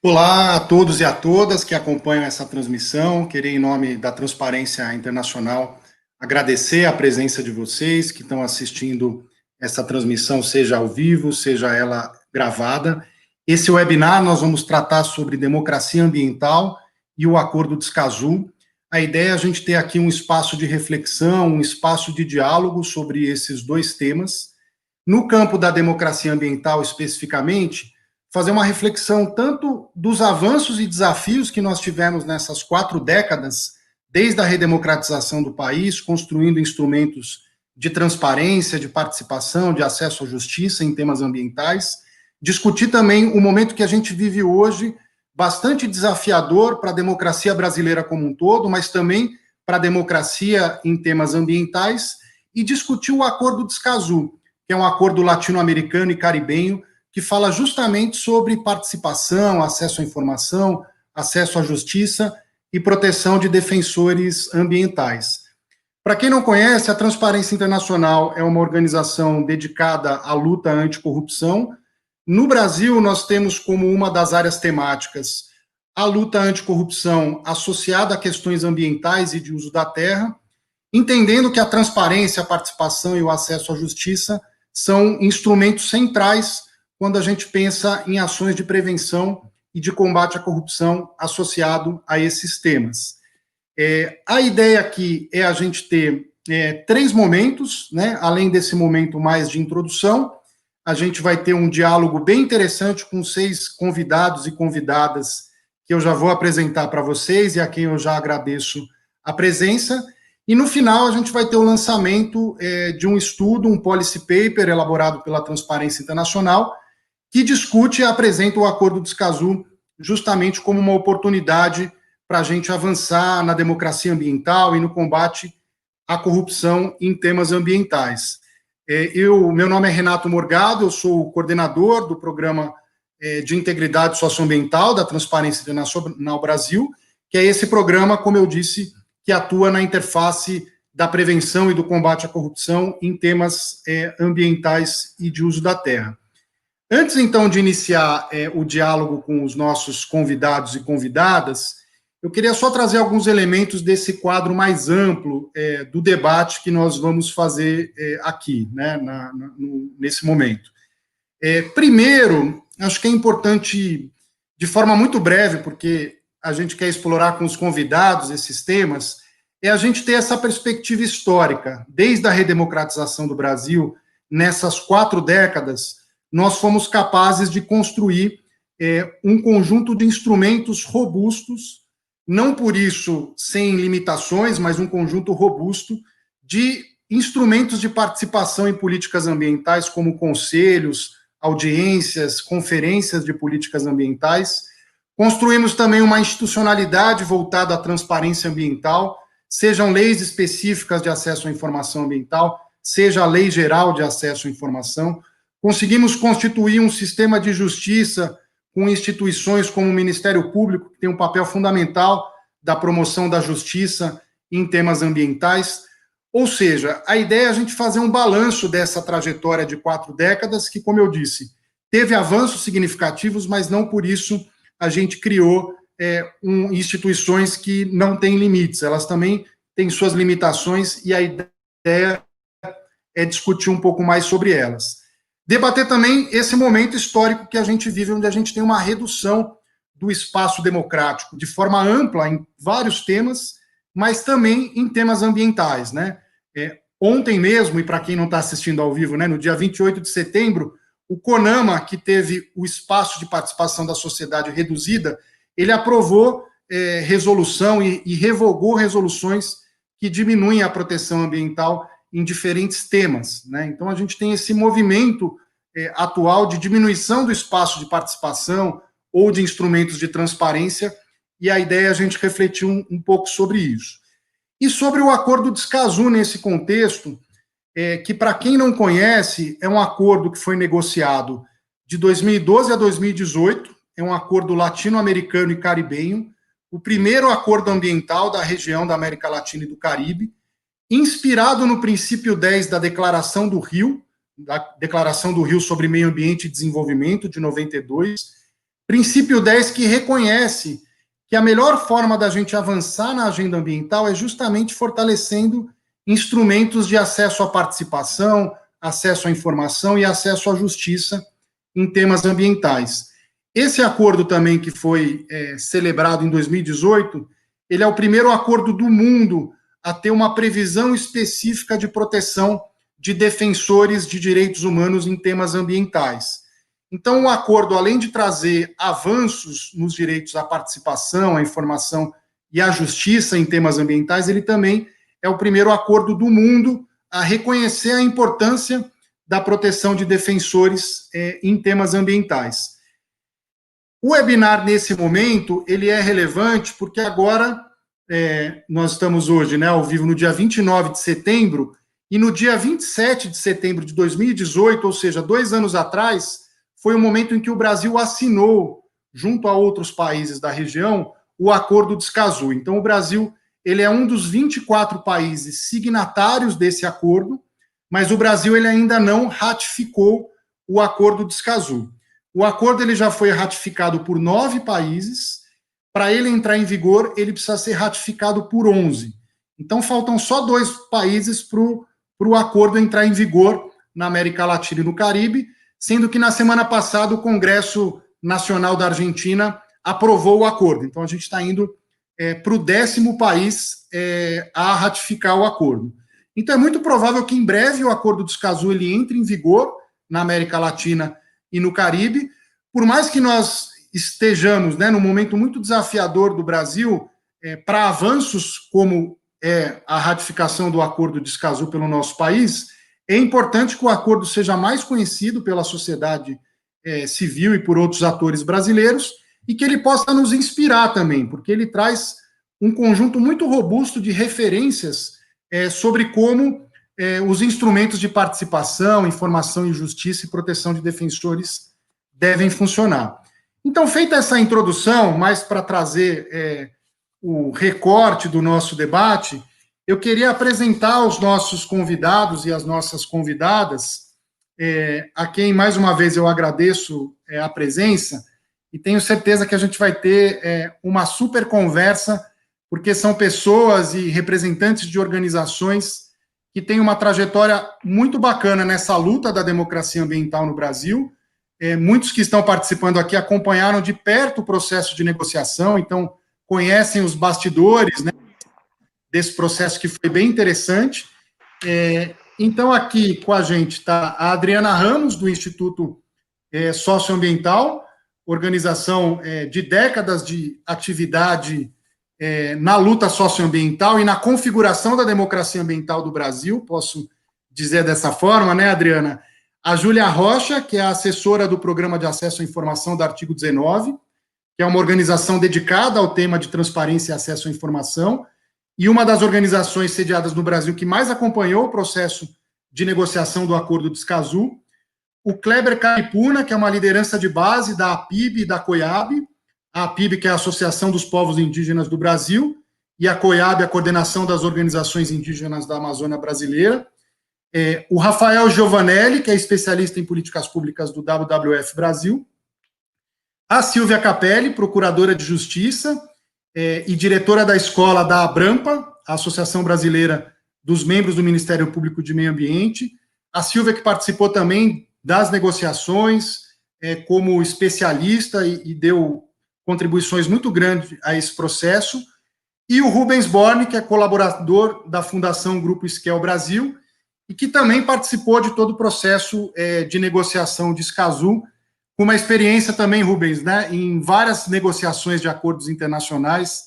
Olá a todos e a todas que acompanham essa transmissão. Queria, em nome da Transparência Internacional, agradecer a presença de vocês que estão assistindo essa transmissão, seja ao vivo, seja ela gravada. Esse webinar nós vamos tratar sobre democracia ambiental e o Acordo de Escazú. A ideia é a gente ter aqui um espaço de reflexão, um espaço de diálogo sobre esses dois temas. No campo da democracia ambiental, especificamente, fazer uma reflexão tanto dos avanços e desafios que nós tivemos nessas 4 décadas, desde a redemocratização do país, construindo instrumentos de transparência, de participação, de acesso à justiça em temas ambientais, discutir também o momento que a gente vive hoje, bastante desafiador para a democracia brasileira como um todo, mas também para a democracia em temas ambientais, e discutir o Acordo de Escazú, que é um acordo latino-americano e caribenho, que fala justamente sobre participação, acesso à informação, acesso à justiça e proteção de defensores ambientais. Para quem não conhece, a Transparência Internacional é uma organização dedicada à luta anticorrupção. No Brasil, nós temos como uma das áreas temáticas a luta anticorrupção associada a questões ambientais e de uso da terra, entendendo que a transparência, a participação e o acesso à justiça são instrumentos centrais quando a gente pensa em ações de prevenção e de combate à corrupção associado a esses temas. A ideia aqui é a gente ter 3 momentos, né? Além desse momento mais de introdução, a gente vai ter um diálogo bem interessante com 6 convidados e convidadas que eu já vou apresentar para vocês e a quem eu já agradeço a presença. E no final a gente vai ter o lançamento de um estudo, um policy paper elaborado pela Transparência Internacional, que discute e apresenta o Acordo de Escazú justamente como uma oportunidade para a gente avançar na democracia ambiental e no combate à corrupção em temas ambientais. Meu nome é Renato Morgado, eu sou o coordenador do Programa de Integridade Socioambiental da Transparência Internacional Brasil, que é esse programa, como eu disse, que atua na interface da prevenção e do combate à corrupção em temas ambientais e de uso da terra. Antes, então, de iniciar o diálogo com os nossos convidados e convidadas, eu queria só trazer alguns elementos desse quadro mais amplo do debate que nós vamos fazer aqui, né, nesse momento. Primeiro, acho que é importante, de forma muito breve, porque a gente quer explorar com os convidados esses temas, a gente ter essa perspectiva histórica. Desde a redemocratização do Brasil, nessas 4 décadas, nós fomos capazes de construir um conjunto de instrumentos robustos, não por isso sem limitações, mas um conjunto robusto de instrumentos de participação em políticas ambientais, como conselhos, audiências, conferências de políticas ambientais. Construímos também uma institucionalidade voltada à transparência ambiental, sejam leis específicas de acesso à informação ambiental, seja a lei geral de acesso à informação. Conseguimos constituir um sistema de justiça com instituições como o Ministério Público, que tem um papel fundamental da promoção da justiça em temas ambientais. Ou seja, a ideia é a gente fazer um balanço dessa trajetória de 4 décadas, que, como eu disse, teve avanços significativos, mas não por isso a gente criou instituições que não têm limites, elas também têm suas limitações, e a ideia é discutir um pouco mais sobre elas. Debater também esse momento histórico que a gente vive, onde a gente tem uma redução do espaço democrático de forma ampla em vários temas, mas também em temas ambientais, né? Ontem mesmo, e para quem não está assistindo ao vivo, né, no dia 28 de setembro, o CONAMA, que teve o espaço de participação da sociedade reduzida, ele aprovou resolução e revogou resoluções que diminuem a proteção ambiental em diferentes temas, né? Então, a gente tem esse movimento atual de diminuição do espaço de participação ou de instrumentos de transparência, e a ideia é a gente refletir um pouco sobre isso. E sobre o Acordo de Escazú nesse contexto, que, para quem não conhece, é um acordo que foi negociado de 2012 a 2018, é um acordo latino-americano e caribenho, o primeiro acordo ambiental da região da América Latina e do Caribe, inspirado no princípio 10 da Declaração do Rio sobre Meio Ambiente e Desenvolvimento, de 92, Princípio 10, que reconhece que a melhor forma da gente avançar na agenda ambiental é justamente fortalecendo instrumentos de acesso à participação, acesso à informação e acesso à justiça em temas ambientais. Esse acordo também, que foi celebrado em 2018, ele é o primeiro acordo do mundo a ter uma previsão específica de proteção de defensores de direitos humanos em temas ambientais. Então, o acordo, além de trazer avanços nos direitos à participação, à informação e à justiça em temas ambientais, ele também é o primeiro acordo do mundo a reconhecer a importância da proteção de defensores em temas ambientais. O webinar, nesse momento, ele é relevante porque agora, nós estamos hoje, né, ao vivo, no dia 29 de setembro, e no dia 27 de setembro de 2018, ou seja, 2 anos atrás, foi o momento em que o Brasil assinou, junto a outros países da região, o Acordo de Escazú. Então, o Brasil, ele é um dos 24 países signatários desse acordo, mas o Brasil ele ainda não ratificou o Acordo de Escazú. O acordo ele já foi ratificado por 9 países. Para ele entrar em vigor, ele precisa ser ratificado por 11. Então, faltam só 2 países para o acordo entrar em vigor na América Latina e no Caribe, sendo que na semana passada o Congresso Nacional da Argentina aprovou o acordo. Então, a gente está indo para o 10º país a ratificar o acordo. Então, é muito provável que em breve o Acordo de Escazú ele entre em vigor na América Latina e no Caribe. Por mais que nós estejamos, né, num momento muito desafiador do Brasil, para avanços como a ratificação do Acordo de Escazú pelo nosso país, é importante que o acordo seja mais conhecido pela sociedade civil e por outros atores brasileiros, e que ele possa nos inspirar também, porque ele traz um conjunto muito robusto de referências sobre como os instrumentos de participação, informação e justiça e proteção de defensores devem funcionar. Então, feita essa introdução, mais para trazer o recorte do nosso debate, eu queria apresentar os nossos convidados e as nossas convidadas, a quem, mais uma vez, eu agradeço a presença, e tenho certeza que a gente vai ter uma super conversa, porque são pessoas e representantes de organizações que têm uma trajetória muito bacana nessa luta da democracia ambiental no Brasil. Muitos que estão participando aqui acompanharam de perto o processo de negociação, então conhecem os bastidores, né, desse processo que foi bem interessante. Então, aqui com a gente está a Adriana Ramos, do Instituto Socioambiental, organização de décadas de atividade na luta socioambiental e na configuração da democracia ambiental do Brasil, posso dizer dessa forma, né, Adriana? A Júlia Rocha, que é a assessora do Programa de Acesso à Informação do Artigo 19, que é uma organização dedicada ao tema de transparência e acesso à informação, e uma das organizações sediadas no Brasil que mais acompanhou o processo de negociação do Acordo de Escazú. O Kleber Caripuna, que é uma liderança de base da APIB e da COIAB, a APIB, que é a Associação dos Povos Indígenas do Brasil, e a COIAB, a Coordenação das Organizações Indígenas da Amazônia Brasileira. O Rafael Giovanelli, que é especialista em políticas públicas do WWF Brasil. A Silvia Capelli, procuradora de Justiça e diretora da escola da ABRAMPA, a Associação Brasileira dos Membros do Ministério Público de Meio Ambiente. A Silvia, que participou também das negociações como especialista e deu contribuições muito grandes a esse processo. E o Rubens Borne, que é colaborador da Fundação Grupo Esquel Brasil, e que também participou de todo o processo de negociação de Escazú, com uma experiência também, Rubens, né, em várias negociações de acordos internacionais.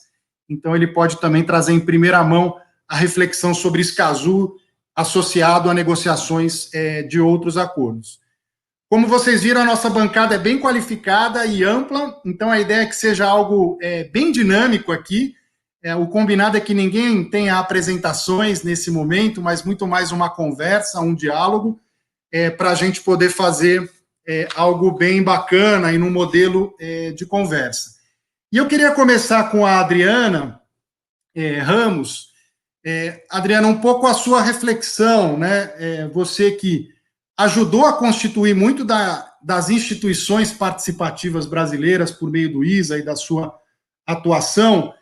Então, ele pode também trazer em primeira mão a reflexão sobre Escazú associado a negociações de outros acordos. Como vocês viram, a nossa bancada é bem qualificada e ampla, então a ideia é que seja algo bem dinâmico aqui. O combinado é que ninguém tenha apresentações nesse momento, mas muito mais uma conversa, um diálogo, para a gente poder fazer algo bem bacana e num modelo de conversa. E eu queria começar com a Adriana Ramos. Adriana, um pouco a sua reflexão, né? Você que ajudou a constituir muito das instituições participativas brasileiras por meio do ISA e da sua atuação,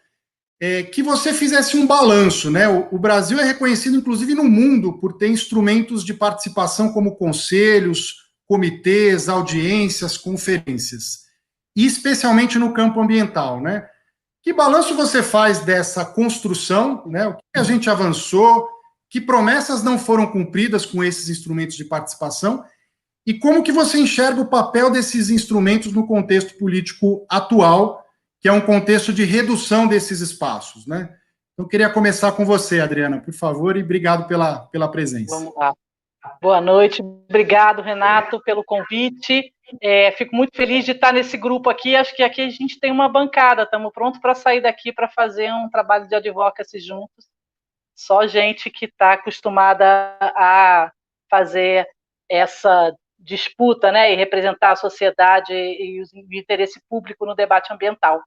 que você fizesse um balanço, né? O Brasil é reconhecido, inclusive, no mundo por ter instrumentos de participação como conselhos, comitês, audiências, conferências, e especialmente no campo ambiental, né? Que balanço você faz dessa construção, né? O que a gente avançou, que promessas não foram cumpridas com esses instrumentos de participação, e como que você enxerga o papel desses instrumentos no contexto político atual, que é um contexto de redução desses espaços, né? Então, eu queria começar com você, Adriana, por favor, e obrigado pela presença. Vamos lá. Boa noite, obrigado, Renato, pelo convite. Fico muito feliz de estar nesse grupo aqui. Acho que aqui a gente tem uma bancada, estamos prontos para sair daqui para fazer um trabalho de advocacy juntos. Só gente que está acostumada a fazer essa disputa, né, e representar a sociedade e o interesse público no debate ambiental.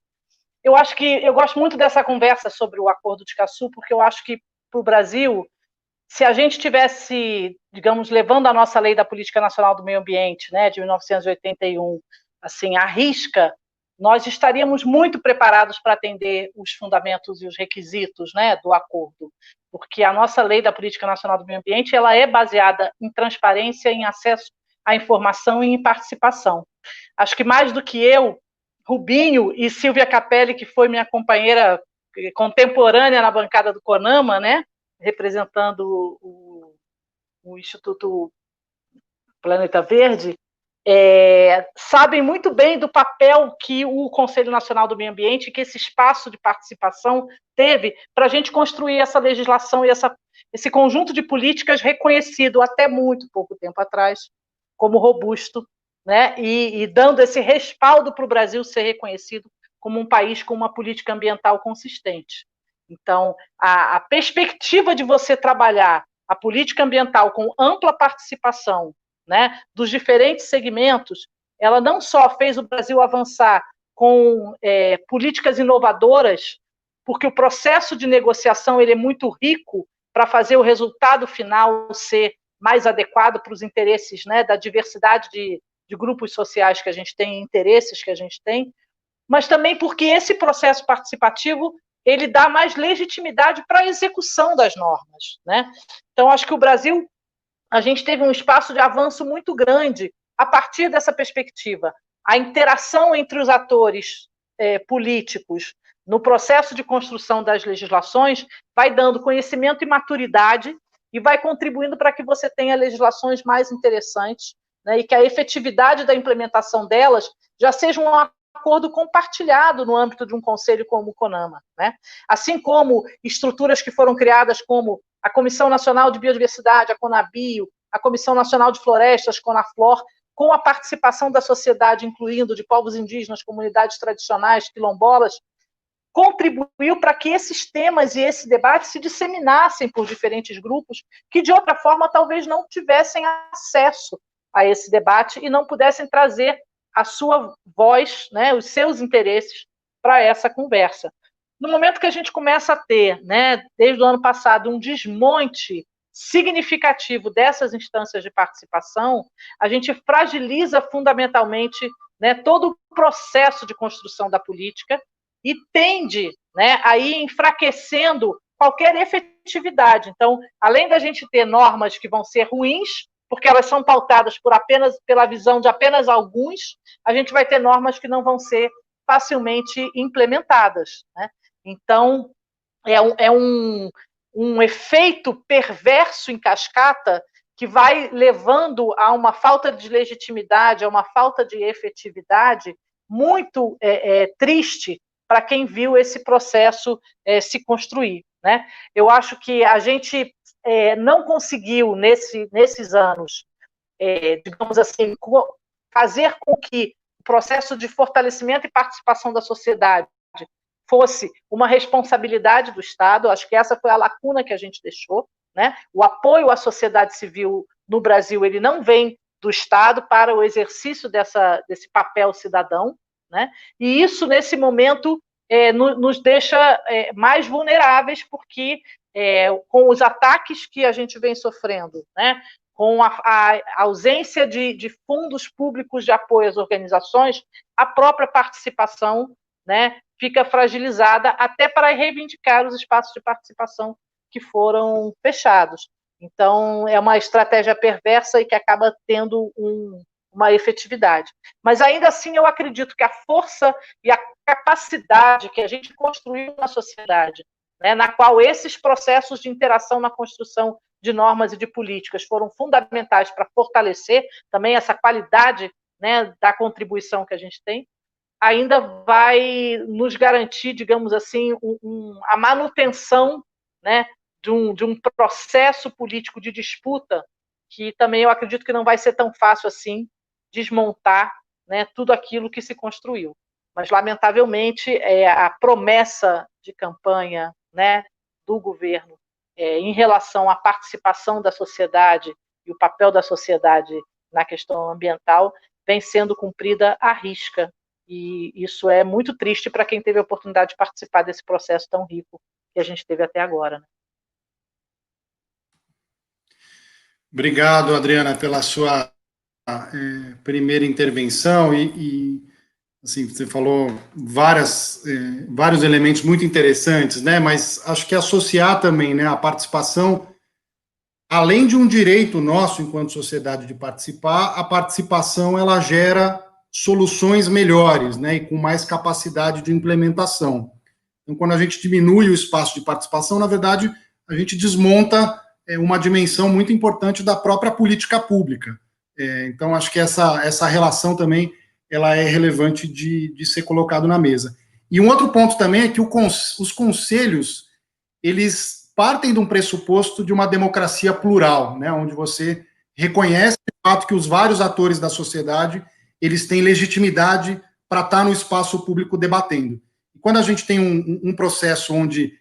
Eu acho que eu gosto muito dessa conversa sobre o Acordo de Escazú, porque eu acho que para o Brasil, se a gente tivesse, digamos, levando a nossa lei da Política Nacional do Meio Ambiente, né, de 1981, assim, à risca, nós estaríamos muito preparados para atender os fundamentos e os requisitos, né, do acordo, porque a nossa lei da Política Nacional do Meio Ambiente ela é baseada em transparência, em acesso à informação e em participação. Acho que mais do que eu, Rubinho e Silvia Capelli, que foi minha companheira contemporânea na bancada do CONAMA, né, representando o Instituto Planeta Verde, sabem muito bem do papel que o Conselho Nacional do Meio Ambiente, que esse espaço de participação teve para a gente construir essa legislação e esse conjunto de políticas reconhecido até muito pouco tempo atrás como robusto, né? E dando esse respaldo para o Brasil ser reconhecido como um país com uma política ambiental consistente. Então, a perspectiva de você trabalhar a política ambiental com ampla participação, né, dos diferentes segmentos, ela não só fez o Brasil avançar com políticas inovadoras, porque o processo de negociação ele é muito rico para fazer o resultado final ser mais adequado para os interesses, né, da diversidade de grupos sociais que a gente tem, interesses que a gente tem, mas também porque esse processo participativo ele dá mais legitimidade para a execução das normas, né? Então, acho que o Brasil, a gente teve um espaço de avanço muito grande a partir dessa perspectiva. A interação entre os atores políticos no processo de construção das legislações vai dando conhecimento e maturidade e vai contribuindo para que você tenha legislações mais interessantes, né, e que a efetividade da implementação delas já seja um acordo compartilhado no âmbito de um conselho como o CONAMA, né? Assim como estruturas que foram criadas como a Comissão Nacional de Biodiversidade, a CONABio, a Comissão Nacional de Florestas, CONAFLOR, com a participação da sociedade, incluindo de povos indígenas, comunidades tradicionais, quilombolas, contribuiu para que esses temas e esse debate se disseminassem por diferentes grupos que, de outra forma, talvez não tivessem acesso a esse debate e não pudessem trazer a sua voz, né, os seus interesses para essa conversa. No momento que a gente começa a ter, né, desde o ano passado, um desmonte significativo dessas instâncias de participação, a gente fragiliza fundamentalmente, né, todo o processo de construção da política e tende, né, a ir enfraquecendo qualquer efetividade. Então, além da gente ter normas que vão ser ruins, porque elas são pautadas pela visão de apenas alguns, a gente vai ter normas que não vão ser facilmente implementadas, né? Então, é um efeito perverso em cascata que vai levando a uma falta de legitimidade, a uma falta de efetividade muito triste para quem viu esse processo se construir, né? Eu acho que a gente não conseguiu, nesses anos, digamos assim, fazer com que o processo de fortalecimento e participação da sociedade fosse uma responsabilidade do Estado. Acho que essa foi a lacuna que a gente deixou, né? O apoio à sociedade civil no Brasil ele não vem do Estado para o exercício desse papel cidadão, né? E isso, nesse momento, nos deixa mais vulneráveis, porque com os ataques que a gente vem sofrendo, né, com a ausência de fundos públicos de apoio às organizações, a própria participação, né, fica fragilizada até para reivindicar os espaços de participação que foram fechados. Então, é uma estratégia perversa e que acaba tendo uma efetividade. Mas, ainda assim, eu acredito que a força e a capacidade que a gente construiu na sociedade, né, na qual esses processos de interação na construção de normas e de políticas foram fundamentais para fortalecer também essa qualidade, né, da contribuição que a gente tem, ainda vai nos garantir, digamos assim, a manutenção, né, de um processo político de disputa que também eu acredito que não vai ser tão fácil assim desmontar, né, tudo aquilo que se construiu. Mas, lamentavelmente, a promessa de campanha, né, do governo em relação à participação da sociedade e o papel da sociedade na questão ambiental vem sendo cumprida à risca. E isso é muito triste para quem teve a oportunidade de participar desse processo tão rico que a gente teve até agora, né? Obrigado, Adriana, pela sua primeira intervenção assim, você falou vários elementos muito interessantes, né? Mas acho que associar também, né, a participação, além de um direito nosso enquanto sociedade de participar, a participação ela gera soluções melhores, né, e com mais capacidade de implementação. Então, quando a gente diminui o espaço de participação, na verdade, a gente desmonta uma dimensão muito importante da própria política pública. Então, acho que essa relação também ela é relevante de ser colocado na mesa. E um outro ponto também é que os conselhos, eles partem de um pressuposto de uma democracia plural, né, onde você reconhece o fato que os vários atores da sociedade, eles têm legitimidade para estar no espaço público debatendo. E quando a gente tem um processo onde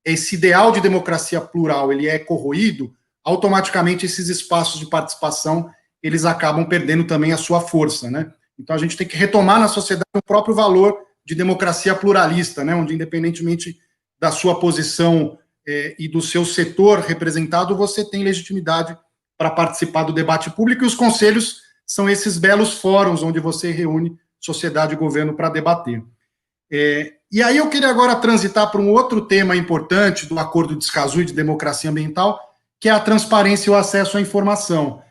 esse ideal de democracia plural ele é corroído, automaticamente esses espaços de participação eles acabam perdendo também a sua força, né? Então a gente tem que retomar na sociedade o próprio valor de democracia pluralista, né? Onde independentemente da sua posição e do seu setor representado, você tem legitimidade para participar do debate público, e os conselhos são esses belos fóruns onde você reúne sociedade e governo para debater. E aí eu queria agora transitar para um outro tema importante do Acordo de Escazú e de Democracia Ambiental, que é a transparência e o acesso à informação.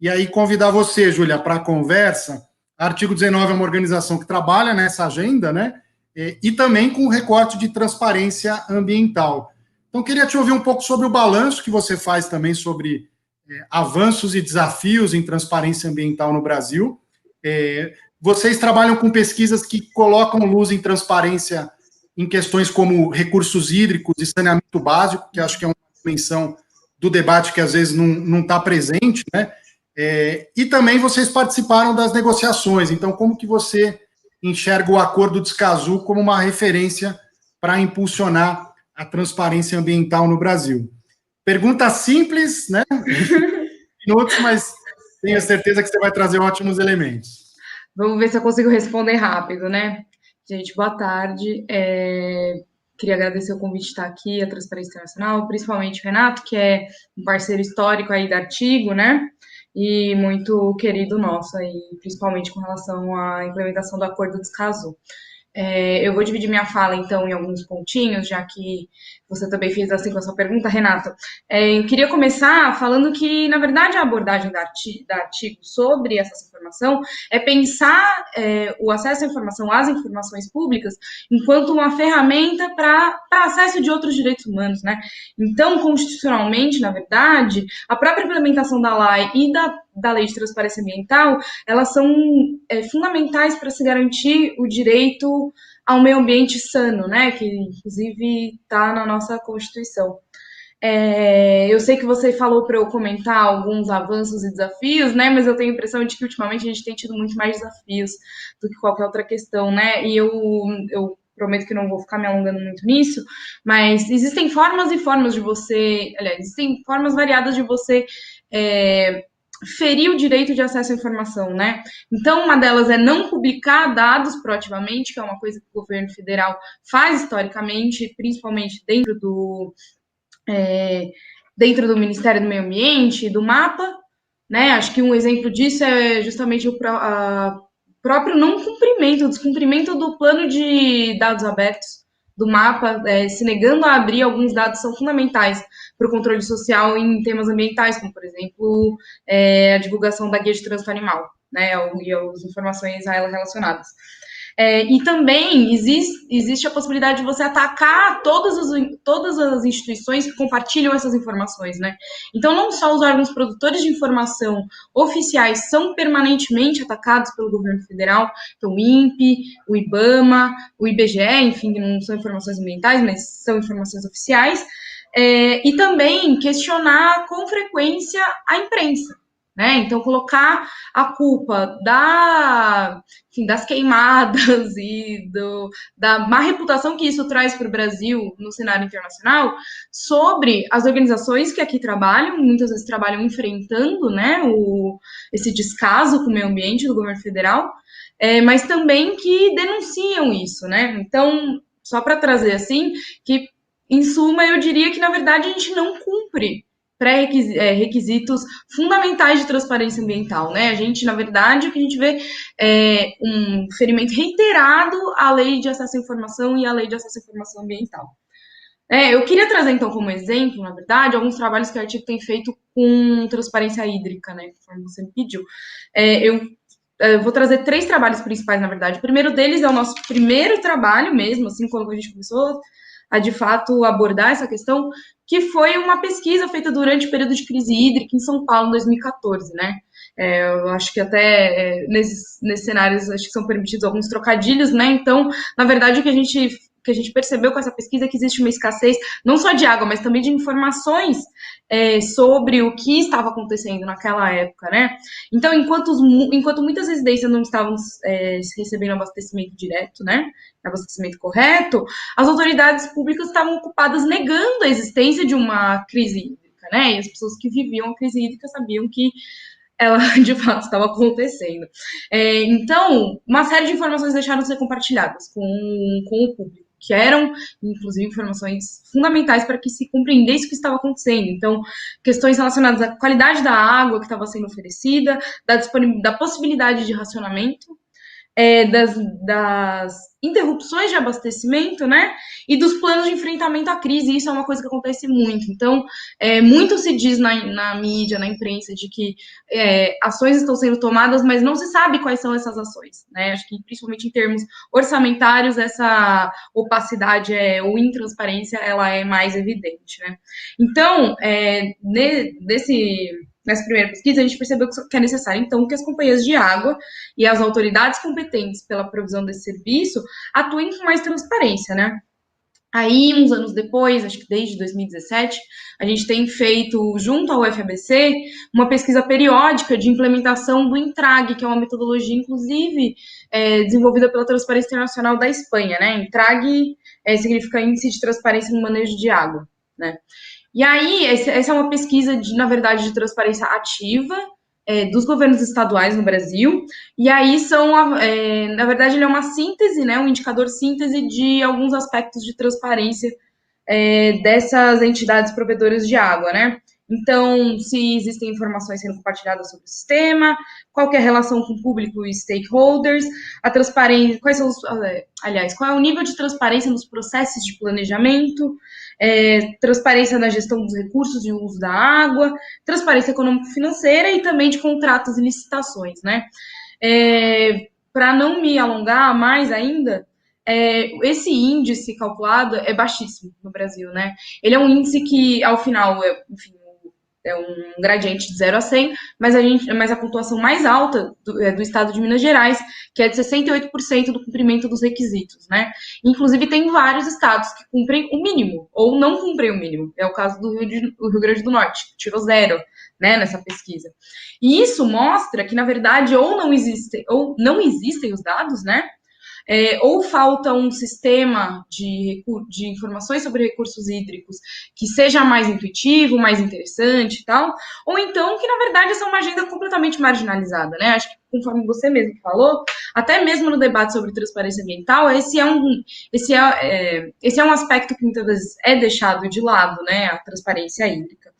E aí convidar você, Júlia, para a conversa. Artigo 19 é uma organização que trabalha nessa agenda, né? E também com o recorte de transparência ambiental. Então, queria te ouvir um pouco sobre o balanço que você faz também sobre avanços e desafios em transparência ambiental no Brasil. Vocês trabalham com pesquisas que colocam luz em transparência em questões como recursos hídricos e saneamento básico, que acho que é uma dimensão do debate que às vezes não está presente, né? E também vocês participaram das negociações. Então, como que você enxerga o Acordo de Escazú como uma referência para impulsionar a transparência ambiental no Brasil? Pergunta simples, né? Minutos, mas tenho certeza que você vai trazer ótimos elementos. Vamos ver se eu consigo responder rápido, né? Gente, boa tarde. Queria agradecer o convite de estar aqui, a Transparência Internacional, principalmente o Renato, que é um parceiro histórico aí da Artigo, né? E muito querido nosso aí, principalmente com relação à implementação do Acordo de Escazú. Eu vou dividir minha fala, então, em alguns pontinhos, já que você também fez assim com a sua pergunta, Renata. Eu queria começar falando que, na verdade, a abordagem da Artigo sobre essa informação é pensar o acesso à informação, às informações públicas, enquanto uma ferramenta para acesso de outros direitos humanos, né? Então, constitucionalmente, na verdade, a própria implementação da lei e da Lei de Transparência Ambiental, elas são fundamentais para se garantir o direito ao meio ambiente sano, né, que inclusive está na nossa Constituição. Eu sei que você falou para eu comentar alguns avanços e desafios, né, mas eu tenho a impressão de que ultimamente a gente tem tido muito mais desafios do que qualquer outra questão, né, e eu prometo que não vou ficar me alongando muito nisso, mas existem formas e formas de você, aliás, existem formas variadas de você ferir o direito de acesso à informação, né? Então, uma delas é não publicar dados proativamente, que é uma coisa que o governo federal faz historicamente, principalmente dentro do Ministério do Meio Ambiente, do MAPA, né? Acho que um exemplo disso é justamente o próprio não cumprimento, o descumprimento do plano de dados abertos, do mapa, se negando a abrir alguns dados que são fundamentais para o controle social em temas ambientais, como, por exemplo, a divulgação da guia de trânsito animal, né, e as informações a ela relacionadas. E também existe a possibilidade de você atacar todas as instituições que compartilham essas informações, né? Então, não só os órgãos produtores de informação oficiais são permanentemente atacados pelo governo federal, então o INPE, o IBAMA, o IBGE, enfim, que não são informações ambientais, mas são informações oficiais, e também questionar com frequência a imprensa. Né? Então, colocar a culpa das queimadas e da má reputação que isso traz para o Brasil no cenário internacional sobre as organizações que aqui trabalham, muitas vezes trabalham enfrentando, né, esse descaso com o meio ambiente do governo federal, mas também que denunciam isso. Né? Então, só para trazer assim, que em suma eu diria que na verdade a gente não cumpre pré-requisitos fundamentais de transparência ambiental, né? A gente, na verdade, o que a gente vê é um ferimento reiterado à lei de acesso à informação e à lei de acesso à informação ambiental. Eu queria trazer, então, como exemplo, na verdade, alguns trabalhos que o artigo tem feito com transparência hídrica, né? Conforme você me pediu. Eu vou trazer 3 trabalhos principais, na verdade. O primeiro deles é o nosso primeiro trabalho mesmo, assim, quando a gente começou a, de fato, abordar essa questão, que foi uma pesquisa feita durante o período de crise hídrica em São Paulo, em 2014, né? Eu acho que até nesses cenários acho que são permitidos alguns trocadilhos, né? Então, na verdade, o que a gente percebeu com essa pesquisa é que existe uma escassez não só de água, mas também de informações sobre o que estava acontecendo naquela época, né? Então, enquanto muitas residências não estavam recebendo abastecimento direto, né? Abastecimento correto, as autoridades públicas estavam ocupadas negando a existência de uma crise hídrica, né? E as pessoas que viviam a crise hídrica sabiam que ela de fato estava acontecendo. Então, uma série de informações deixaram de ser compartilhadas com o público, que eram, inclusive, informações fundamentais para que se compreendesse o que estava acontecendo. Então, questões relacionadas à qualidade da água que estava sendo oferecida, da possibilidade de racionamento, das interrupções de abastecimento, né? E dos planos de enfrentamento à crise. Isso é uma coisa que acontece muito. Então, muito se diz na mídia, na imprensa, de que ações estão sendo tomadas, mas não se sabe quais são essas ações, né? Acho que, principalmente em termos orçamentários, essa opacidade ou intransparência, ela é mais evidente, né? Então, nessa primeira pesquisa, a gente percebeu que é necessário, então, que as companhias de água e as autoridades competentes pela provisão desse serviço atuem com mais transparência, né? Aí, uns anos depois, acho que desde 2017, a gente tem feito, junto ao UFABC, uma pesquisa periódica de implementação do INTRAG, que é uma metodologia, inclusive, desenvolvida pela Transparência Internacional da Espanha, né? INTRAG significa Índice de Transparência no Manejo de Água, né? E aí, essa é uma pesquisa, na verdade, de transparência ativa dos governos estaduais no Brasil. E aí na verdade, ele é uma síntese, né, um indicador síntese de alguns aspectos de transparência dessas entidades provedoras de água, né? Então, se existem informações sendo compartilhadas sobre o sistema, qual que é a relação com o público e stakeholders, a transparência, qual é o nível de transparência nos processos de planejamento, transparência na gestão dos recursos e uso da água, transparência econômico-financeira e também de contratos e licitações, né? Para não me alongar mais ainda, esse índice calculado é baixíssimo no Brasil, né? Ele é um índice que, ao final, enfim, é um gradiente de 0 a 100, mas a pontuação mais alta do estado de Minas Gerais, que é de 68% do cumprimento dos requisitos, né? Inclusive, tem vários estados que cumprem o mínimo, ou não cumprem o mínimo. É o caso do Rio Grande do Norte, que tirou 0, né, nessa pesquisa. E isso mostra que, na verdade, ou não existem os dados, né? Ou falta um sistema de informações sobre recursos hídricos que seja mais intuitivo, mais interessante e tal, ou então que, na verdade, essa é uma agenda completamente marginalizada, né? Acho que, conforme você mesmo falou, até mesmo no debate sobre transparência ambiental, esse é um aspecto que muitas vezes é deixado de lado, né? A transparência hídrica.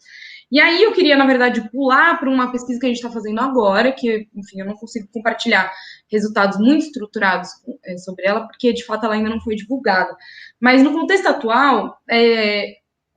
E aí eu queria, na verdade, pular para uma pesquisa que a gente está fazendo agora, que, enfim, eu não consigo compartilhar resultados muito estruturados sobre ela, porque, de fato, ela ainda não foi divulgada. Mas, no contexto atual,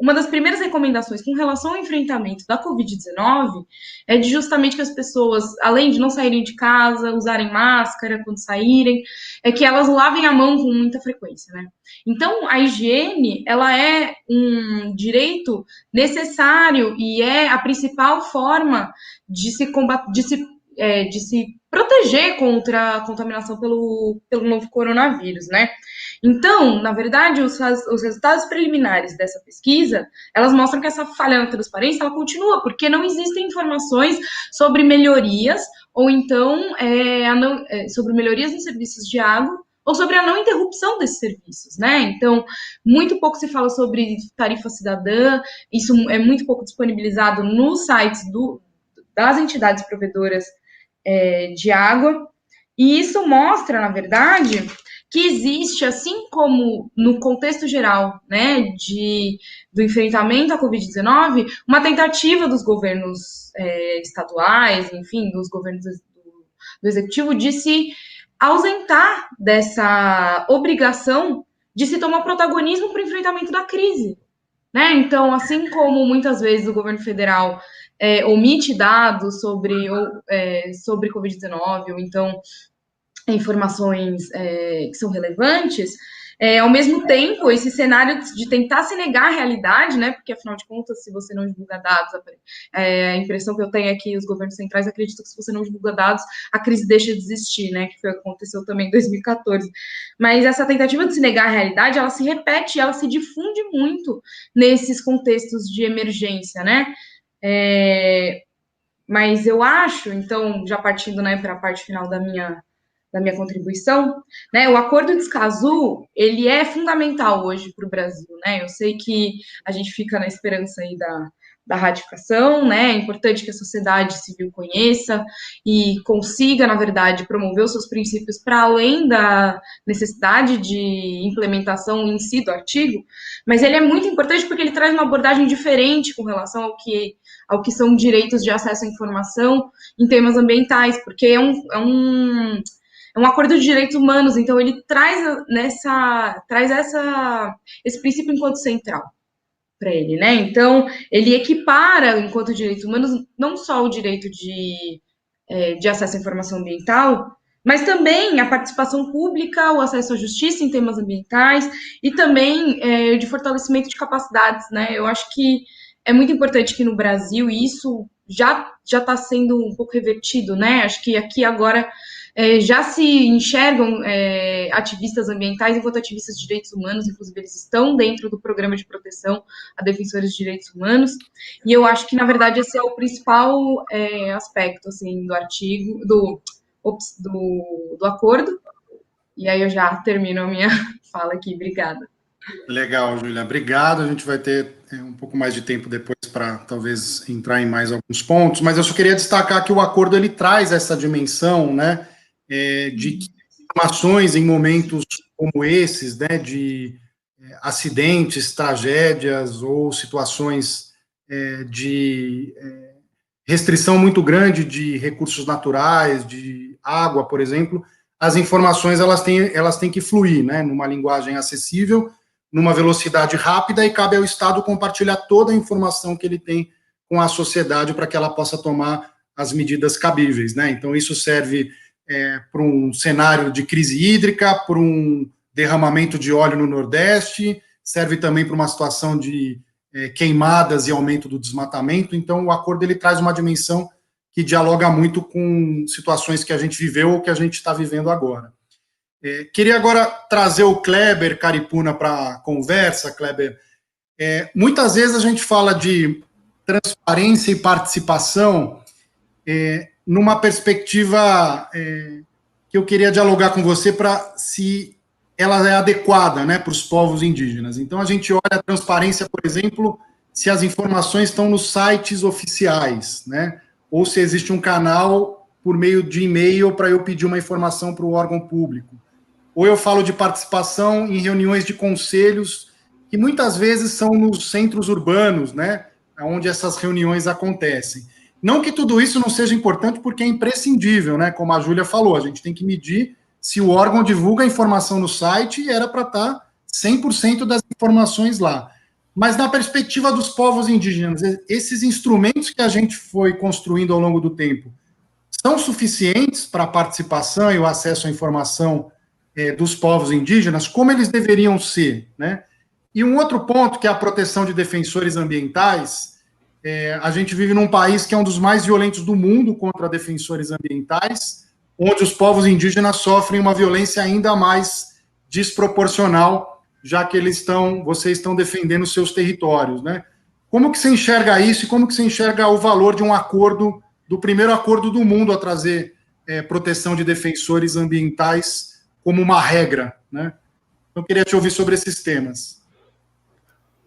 uma das primeiras recomendações com relação ao enfrentamento da Covid-19 é de justamente que as pessoas, além de não saírem de casa, usarem máscara quando saírem, é que elas lavem a mão com muita frequência, né? Então, a higiene, ela é um direito necessário e é a principal forma de se combater, de se proteger contra a contaminação pelo novo coronavírus, né? Então, na verdade, os resultados preliminares dessa pesquisa, elas mostram que essa falha na transparência, ela continua, porque não existem informações sobre melhorias, ou então sobre melhorias nos serviços de água, ou sobre a não interrupção desses serviços, né? Então, muito pouco se fala sobre tarifa cidadã, isso é muito pouco disponibilizado nos sites das entidades provedoras de água, e isso mostra, na verdade, que existe, assim como no contexto geral, né, do enfrentamento à Covid-19, uma tentativa dos governos estaduais, enfim, dos governos do executivo, de se ausentar dessa obrigação de se tomar protagonismo para o enfrentamento da crise, né? Então, assim como muitas vezes o governo federal omite dados sobre Covid-19, ou então informações que são relevantes, ao mesmo tempo, esse cenário de tentar se negar a realidade, né? Porque, afinal de contas, se você não divulga dados, a impressão que eu tenho é que os governos centrais acreditam que se você não divulga dados, a crise deixa de existir, né? Que foi o que aconteceu também em 2014. Mas essa tentativa de se negar a realidade, ela se repete, ela se difunde muito nesses contextos de emergência, né? Mas eu acho, então, já partindo, né, para a parte final da minha contribuição, né, o Acordo de Escazú, ele é fundamental hoje para o Brasil, né, eu sei que a gente fica na esperança aí da ratificação, né, é importante que a sociedade civil conheça e consiga, na verdade, promover os seus princípios para além da necessidade de implementação em si do artigo, mas ele é muito importante porque ele traz uma abordagem diferente com relação ao que são direitos de acesso à informação em temas ambientais, porque é um acordo de direitos humanos, então ele traz esse princípio enquanto central para ele, né? Então, ele equipara, enquanto direitos humanos, não só o direito de acesso à informação ambiental, mas também a participação pública, o acesso à justiça em temas ambientais e também de fortalecimento de capacidades, né? Eu acho que é muito importante que no Brasil isso já está sendo um pouco revertido, né? Acho que aqui agora já se enxergam ativistas ambientais enquanto ativistas de direitos humanos, inclusive eles estão dentro do programa de proteção a defensores de direitos humanos, e eu acho que, na verdade, esse é o principal aspecto, assim, do artigo, do acordo, e aí eu já termino a minha fala aqui, obrigada. Legal, Júlia, obrigado, a gente vai ter um pouco mais de tempo depois para talvez entrar em mais alguns pontos, mas eu só queria destacar que o acordo ele traz essa dimensão, né, de informações em momentos como esses, né, de acidentes, tragédias ou situações de restrição muito grande de recursos naturais, de água, por exemplo, as informações elas têm que fluir, né, numa linguagem acessível, numa velocidade rápida, e cabe ao Estado compartilhar toda a informação que ele tem com a sociedade para que ela possa tomar as medidas cabíveis, né? Então, isso serve para um cenário de crise hídrica, para um derramamento de óleo no Nordeste, serve também para uma situação de queimadas e aumento do desmatamento. Então, o acordo ele traz uma dimensão que dialoga muito com situações que a gente viveu ou que a gente está vivendo agora. Queria agora trazer o Kleber Caripuna para a conversa, Kleber. Muitas vezes a gente fala de transparência e participação numa perspectiva que eu queria dialogar com você para se ela é adequada, né, para os povos indígenas. Então, a gente olha a transparência, por exemplo, se as informações estão nos sites oficiais, né, ou se existe um canal por meio de e-mail para eu pedir uma informação para o órgão público. Ou eu falo de participação em reuniões de conselhos, que muitas vezes são nos centros urbanos, né? onde essas reuniões acontecem. Não que tudo isso não seja importante, porque é imprescindível, né? Como a Júlia falou, a gente tem que medir se o órgão divulga a informação no site e era para estar 100% das informações lá. Mas na perspectiva dos povos indígenas, esses instrumentos que a gente foi construindo ao longo do tempo são suficientes para a participação e o acesso à informação dos povos indígenas, como eles deveriam ser, né? E um outro ponto, que é a proteção de defensores ambientais. A gente vive num país que é um dos mais violentos do mundo contra defensores ambientais, onde os povos indígenas sofrem uma violência ainda mais desproporcional, já que vocês estão defendendo seus territórios, né? Como que você enxerga isso e como que você enxerga o valor de um acordo, do primeiro acordo do mundo a trazer proteção de defensores ambientais como uma regra, né? Eu queria te ouvir sobre esses temas.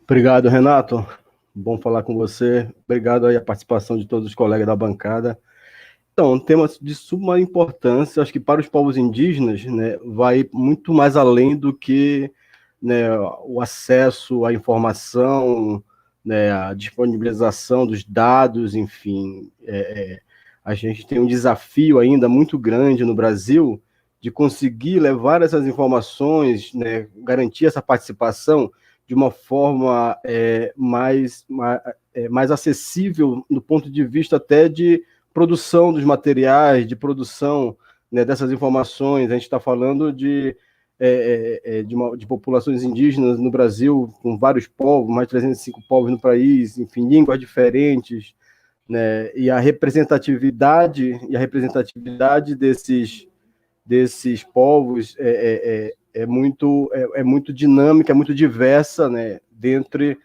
Obrigado, Renato. Bom falar com você. Obrigado aí a participação de todos os colegas da bancada. Então, um tema de suma importância, acho que para os povos indígenas, né, vai muito mais além do que, né, o acesso à informação, né, a disponibilização dos dados, enfim. A gente tem um desafio ainda muito grande no Brasil de conseguir levar essas informações, né, garantir essa participação de uma forma mais acessível no ponto de vista até de produção dos materiais, de produção, né, dessas informações. A gente está falando de populações indígenas no Brasil, com vários povos, mais de 305 povos no país, enfim, línguas diferentes, né, e a representatividade desses povos é muito dinâmica, é muito diversa, né, dentre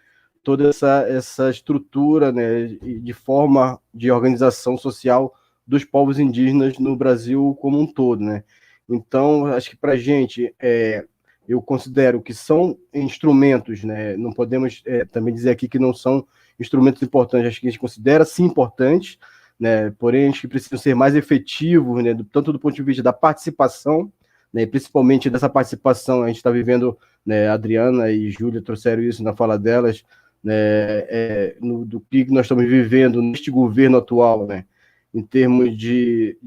toda essa estrutura, né, de forma de organização social dos povos indígenas no Brasil como um todo, né. Então, acho que para a gente, eu considero que são instrumentos, né, não podemos também dizer aqui que não são instrumentos importantes, acho que a gente considera sim importantes, né, porém, acho que precisam ser mais efetivos, né, tanto do ponto de vista da participação, né, principalmente dessa participação, a gente está vivendo, né, a Adriana e Júlia trouxeram isso na fala delas, né, do que nós estamos vivendo neste governo atual, né, em termos de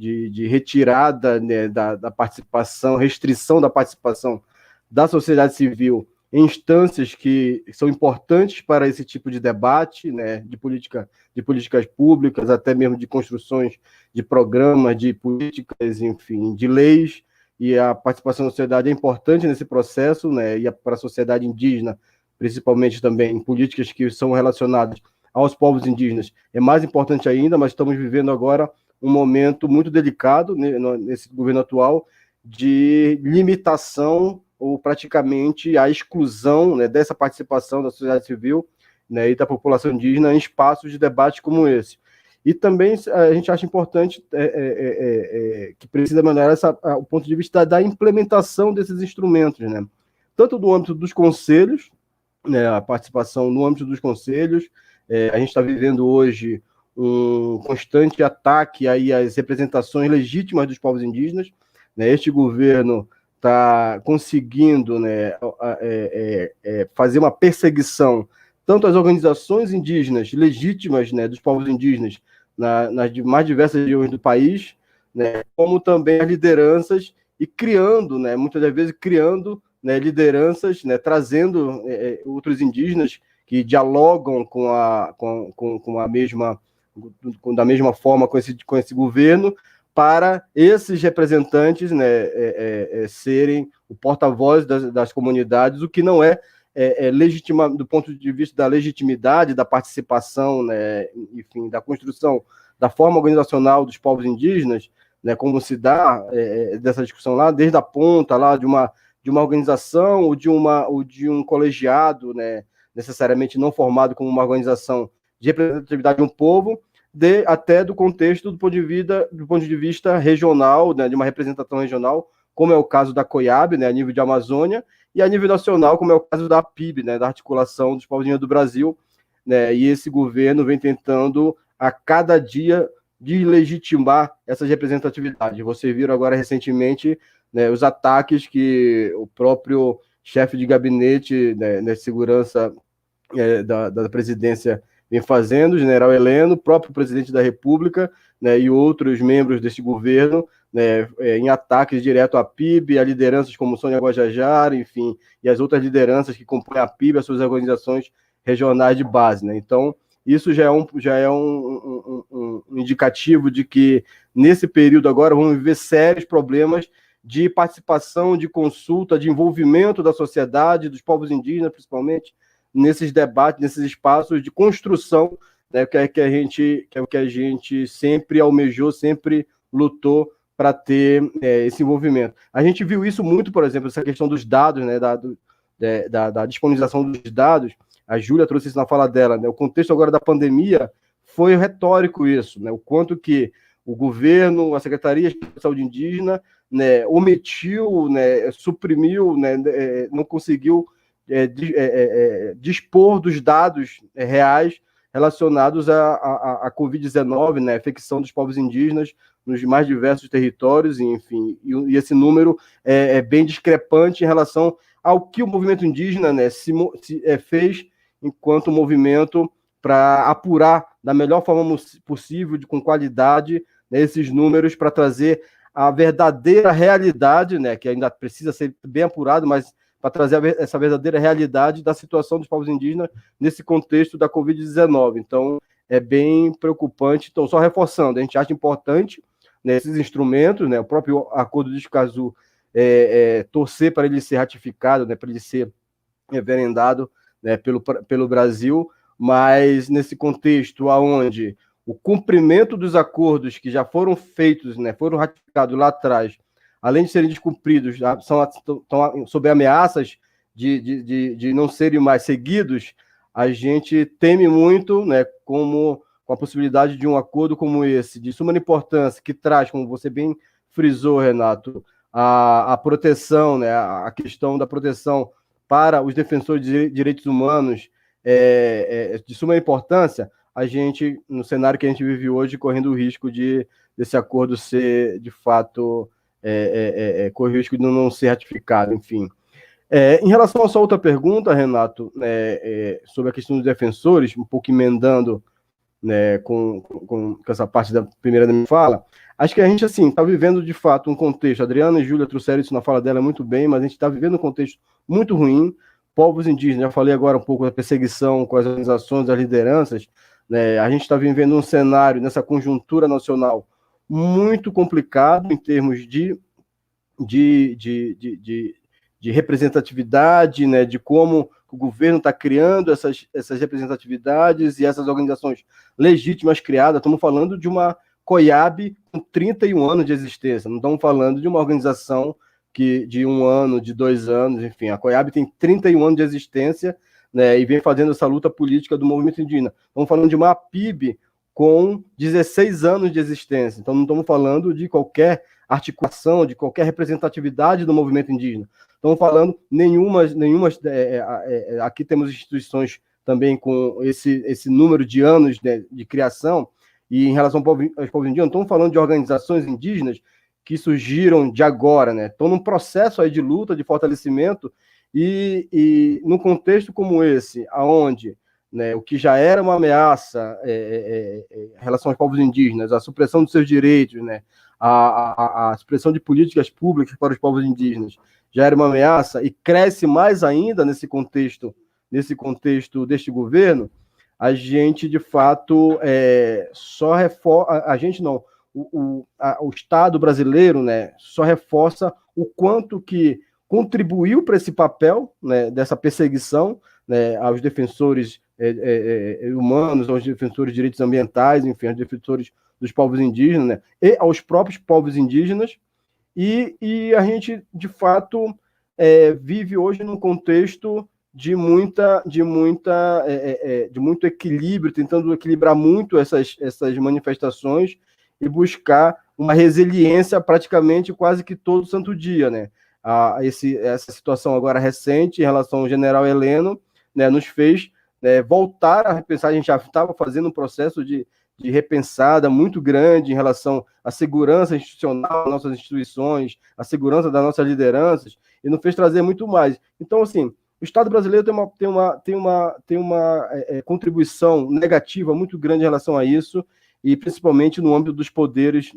retirada, né, da participação, restrição da participação da sociedade civil em instâncias que são importantes para esse tipo de debate, né, de políticas públicas, até mesmo de construções de programas, de políticas, enfim, de leis, e a participação da sociedade é importante nesse processo, né, e para a sociedade indígena, principalmente também em políticas que são relacionadas aos povos indígenas, é mais importante ainda, mas estamos vivendo agora um momento muito delicado, né, nesse governo atual, de limitação ou praticamente a exclusão, né, dessa participação da sociedade civil, né, e da população indígena em espaços de debate como esse. E também a gente acha importante que precisa melhorar o ponto de vista da implementação desses instrumentos, né, tanto do âmbito dos conselhos, né, a participação no âmbito dos conselhos. A gente está vivendo hoje um constante ataque aí às representações legítimas dos povos indígenas, né. Este governo está conseguindo, né, fazer uma perseguição tanto às organizações indígenas legítimas, né, dos povos indígenas nas mais diversas regiões do país, né, como também as lideranças, e criando, né, muitas das vezes criando, né, lideranças, né, trazendo outros indígenas que dialogam da mesma forma com esse governo, para esses representantes, né, serem o porta-voz das comunidades, o que não é legitima, do ponto de vista da legitimidade, da participação, né, enfim, da construção da forma organizacional dos povos indígenas, né, como se dá dessa discussão lá, desde a ponta lá de uma organização ou de um colegiado, né, necessariamente não formado como uma organização de representatividade de um povo, até do contexto do ponto de vista regional, né, de uma representação regional, como é o caso da COIAB, né, a nível de Amazônia, e a nível nacional, como é o caso da PIB, né, da Articulação dos Povos Indígenas do Brasil, né, e esse governo vem tentando, a cada dia, deslegitimar essas representatividades. Vocês viram agora recentemente, né, os ataques que o próprio chefe de gabinete, né, de segurança da presidência vem fazendo, o general Heleno, o próprio presidente da República, né, e outros membros desse governo, né, em ataques direto à PIB, a lideranças como Sônia Guajajara, enfim, e as outras lideranças que compõem a PIB, as suas organizações regionais de base, né? Então, isso já é um indicativo de que, nesse período agora, vamos viver sérios problemas de participação, de consulta, de envolvimento da sociedade, dos povos indígenas, principalmente, nesses debates, nesses espaços de construção, né, que é o que a gente sempre almejou, sempre lutou para ter esse envolvimento. A gente viu isso muito, por exemplo, essa questão dos dados, né, da disponibilização dos dados. A Júlia trouxe isso na fala dela, né? O contexto agora da pandemia foi retórico isso, né? O quanto que o governo, a Secretaria de Saúde Indígena, né, omitiu, né, suprimiu, né, não conseguiu dispor dos dados reais relacionados à Covid-19, né, a infecção dos povos indígenas nos mais diversos territórios, enfim, e esse número é bem discrepante em relação ao que o movimento indígena, né, fez enquanto movimento para apurar da melhor forma possível, com qualidade, né, esses números para trazer a verdadeira realidade, né, que ainda precisa ser bem apurado, mas para trazer essa verdadeira realidade da situação dos povos indígenas nesse contexto da Covid-19. Então, é bem preocupante. Então, só reforçando, a gente acha importante, né, esses instrumentos, né, o próprio Acordo de Escazú, torcer para ele ser ratificado, né, para ele ser referendado, né, pelo Brasil, mas nesse contexto onde o cumprimento dos acordos que já foram feitos, né, foram ratificados lá atrás, além de serem descumpridos, estão sob ameaças de não serem mais seguidos, a gente teme muito, né, com a possibilidade de um acordo como esse, de suma importância, que traz, como você bem frisou, Renato, a proteção, né, a questão da proteção para os defensores de direitos humanos, de suma importância, a gente, no cenário que a gente vive hoje, correndo o risco desse acordo ser, de fato, correr o risco de não ser ratificado, enfim. Em relação à sua outra pergunta, Renato, sobre a questão dos defensores, um pouco emendando, né, com essa parte da primeira da minha fala, acho que a gente, assim, está vivendo, de fato, um contexto, a Adriana e Júlia trouxeram isso na fala dela muito bem, mas a gente está vivendo um contexto muito ruim. Povos indígenas, já falei agora um pouco da perseguição com as organizações, das lideranças, né, a gente está vivendo um cenário, nessa conjuntura nacional, muito complicado em termos de representatividade, né, de como o governo está criando essas representatividades e essas organizações legítimas criadas. Estamos falando de uma COIAB com 31 anos de existência, não estamos falando de uma organização de 1 ano, de 2 anos, enfim. A COIAB tem 31 anos de existência, né, e vem fazendo essa luta política do movimento indígena. Estamos falando de uma PIB com 16 anos de existência, então não estamos falando de qualquer articulação, de qualquer representatividade do movimento indígena. Estamos falando aqui temos instituições também com esse número de anos de criação, e em relação aos povos indígenas, estamos falando de organizações indígenas que surgiram de agora, né? Estão num processo aí de luta, de fortalecimento, e num contexto como esse, aonde, né, o que já era uma ameaça em relação aos povos indígenas, a supressão dos seus direitos, né, a supressão de políticas públicas para os povos indígenas, já era uma ameaça, e cresce mais ainda nesse contexto deste governo, a gente, de fato, só reforça, a gente não, o Estado brasileiro, né, só reforça o quanto que contribuiu para esse papel, né, dessa perseguição, né, aos defensores humanos, aos defensores de direitos ambientais, enfim, aos defensores dos povos indígenas, né, e aos próprios povos indígenas, e a gente, de fato, vive hoje num contexto de muito equilíbrio, tentando equilibrar muito essas manifestações e buscar uma resiliência praticamente quase que todo santo dia, né? Essa situação agora recente em relação ao general Heleno, né, nos fez voltar a repensar. A gente já estava fazendo um processo de repensada muito grande em relação à segurança institucional das nossas instituições, à segurança das nossas lideranças, e nos fez trazer muito mais. Então, assim, o Estado brasileiro tem uma contribuição negativa muito grande em relação a isso, e principalmente no âmbito dos poderes,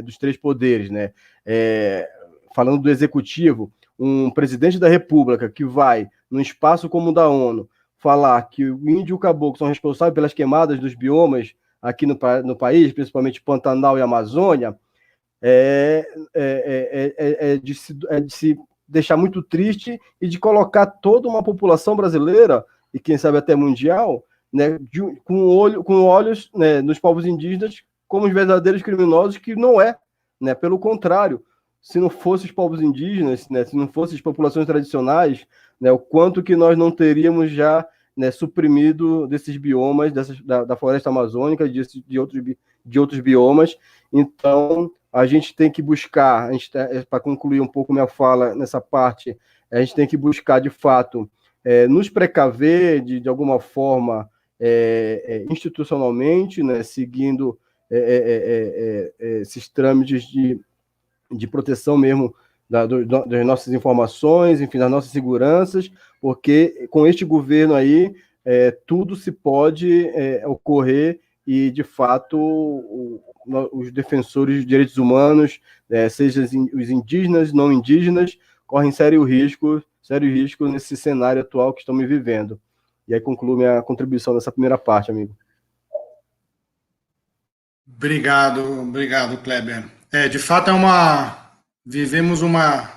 dos três poderes, né? Falando do executivo, um presidente da República que vai num espaço como o da ONU falar que o índio e o caboclo são responsáveis pelas queimadas dos biomas aqui no país, principalmente Pantanal e Amazônia, de se deixar muito triste e de colocar toda uma população brasileira, e quem sabe até mundial, né, com olhos, né, nos povos indígenas como os verdadeiros criminosos, que não é, né? Pelo contrário, se não fossem os povos indígenas, né, se não fossem as populações tradicionais, né, o quanto que nós não teríamos já, né, suprimido desses biomas, da floresta amazônica, de outros biomas. Então, a gente tem que buscar, para concluir um pouco minha fala nessa parte, a gente tem que buscar, de fato, nos precaver de alguma forma, institucionalmente, né, seguindo esses trâmites de proteção mesmo das nossas informações, enfim, das nossas seguranças, porque com este governo aí, tudo se pode ocorrer e, de fato, os defensores de direitos humanos, seja os indígenas, não indígenas, correm sério risco nesse cenário atual que estamos vivendo. E aí concluo minha contribuição nessa primeira parte, amigo. Obrigado, Kleber. De fato, vivemos uma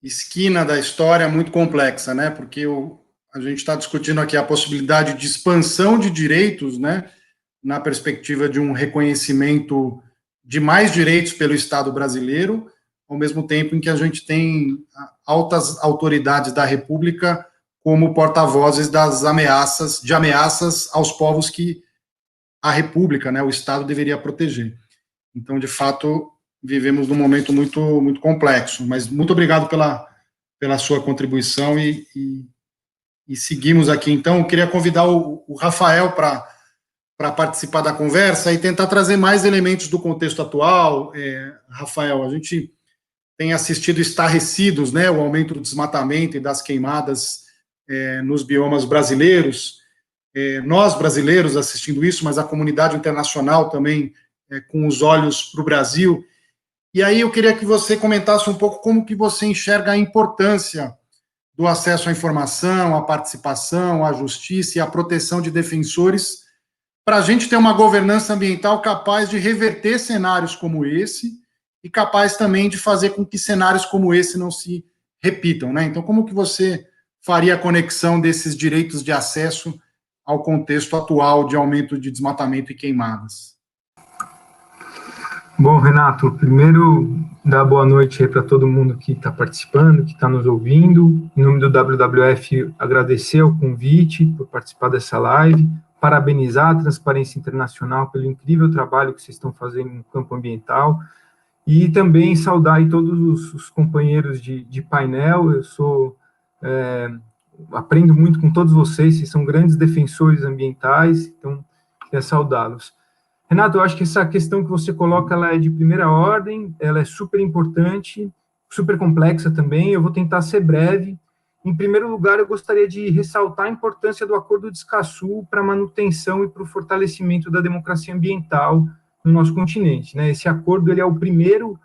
esquina da história muito complexa, né? Porque a gente está discutindo aqui a possibilidade de expansão de direitos, né? Na perspectiva de um reconhecimento de mais direitos pelo Estado brasileiro, ao mesmo tempo em que a gente tem altas autoridades da República como porta-vozes das ameaças aos povos que a República, né, o Estado deveria proteger. Então, de fato, vivemos num momento muito, muito complexo, mas muito obrigado pela sua contribuição e seguimos aqui. Então, eu queria convidar o Rafael para participar da conversa e tentar trazer mais elementos do contexto atual. Rafael, a gente tem assistido estarrecidos, né, o aumento do desmatamento e das queimadas nos biomas brasileiros, nós brasileiros assistindo isso, mas a comunidade internacional também com os olhos para o Brasil. E aí eu queria que você comentasse um pouco como que você enxerga a importância do acesso à informação, à participação, à justiça e à proteção de defensores, para a gente ter uma governança ambiental capaz de reverter cenários como esse e capaz também de fazer com que cenários como esse não se repitam, né? Então, como que você faria a conexão desses direitos de acesso ao contexto atual de aumento de desmatamento e queimadas? Bom, Renato, primeiro, dar boa noite aí para todo mundo que está participando, que está nos ouvindo. Em nome do WWF, agradecer o convite por participar dessa live, parabenizar a Transparência Internacional pelo incrível trabalho que vocês estão fazendo no campo ambiental e também saudar aí todos os companheiros de painel. Eu aprendo muito com todos vocês são grandes defensores ambientais, então queria saudá-los. Renato, eu acho que essa questão que você coloca, ela é de primeira ordem, ela é super importante, super complexa também, eu vou tentar ser breve. Em primeiro lugar, eu gostaria de ressaltar a importância do Acordo de Escazú para a manutenção e para o fortalecimento da democracia ambiental no nosso continente, né? Esse acordo ele é o primeiro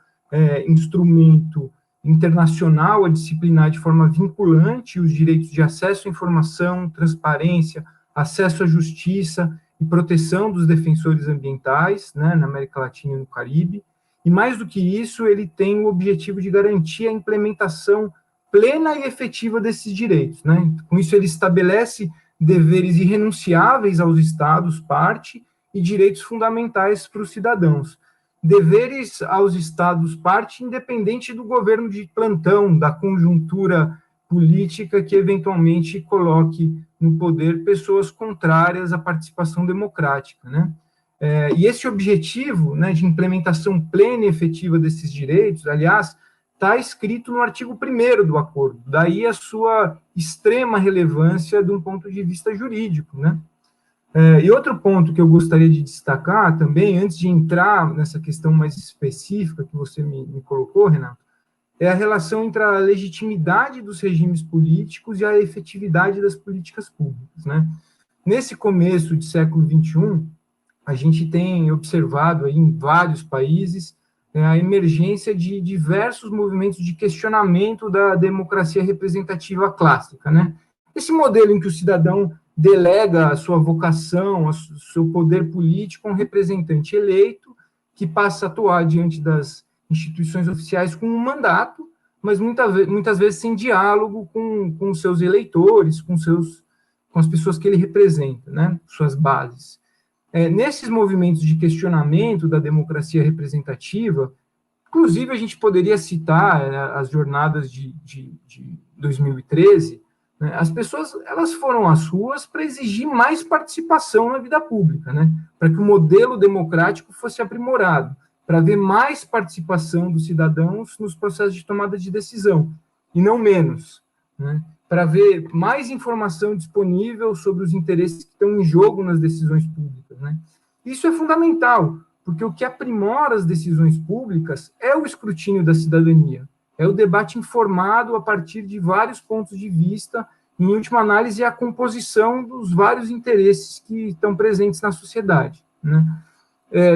instrumento internacional a disciplinar de forma vinculante os direitos de acesso à informação, transparência, acesso à justiça e proteção dos defensores ambientais, né, na América Latina e no Caribe. E mais do que isso, ele tem o objetivo de garantir a implementação plena e efetiva desses direitos, né? Com isso, ele estabelece deveres irrenunciáveis aos Estados, parte, e direitos fundamentais para os cidadãos. Deveres aos Estados, parte, independente do governo de plantão, da conjuntura política que eventualmente coloque no poder pessoas contrárias à participação democrática, né? E esse objetivo, né, de implementação plena e efetiva desses direitos, aliás, está escrito no artigo 1º do acordo, daí a sua extrema relevância de um ponto de vista jurídico, né? E outro ponto que eu gostaria de destacar também, antes de entrar nessa questão mais específica que você me colocou, Renato, é a relação entre a legitimidade dos regimes políticos e a efetividade das políticas públicas, né? Nesse começo de século XXI, a gente tem observado aí em vários países a emergência de diversos movimentos de questionamento da democracia representativa clássica, né? Esse modelo em que o cidadão delega a sua vocação, o seu poder político a um representante eleito, que passa a atuar diante das instituições oficiais com um mandato, mas muitas vezes sem diálogo com os seus eleitores, com as pessoas que ele representa, né? Suas bases. Nesses movimentos de questionamento da democracia representativa, inclusive a gente poderia citar as jornadas de 2013, né? As pessoas elas foram às ruas para exigir mais participação na vida pública, né? Para que o modelo democrático fosse aprimorado, para ver mais participação dos cidadãos nos processos de tomada de decisão, e não menos, né? Para ver mais informação disponível sobre os interesses que estão em jogo nas decisões públicas, né? Isso é fundamental, porque o que aprimora as decisões públicas é o escrutínio da cidadania, é o debate informado a partir de vários pontos de vista, em última análise, é a composição dos vários interesses que estão presentes na sociedade, né?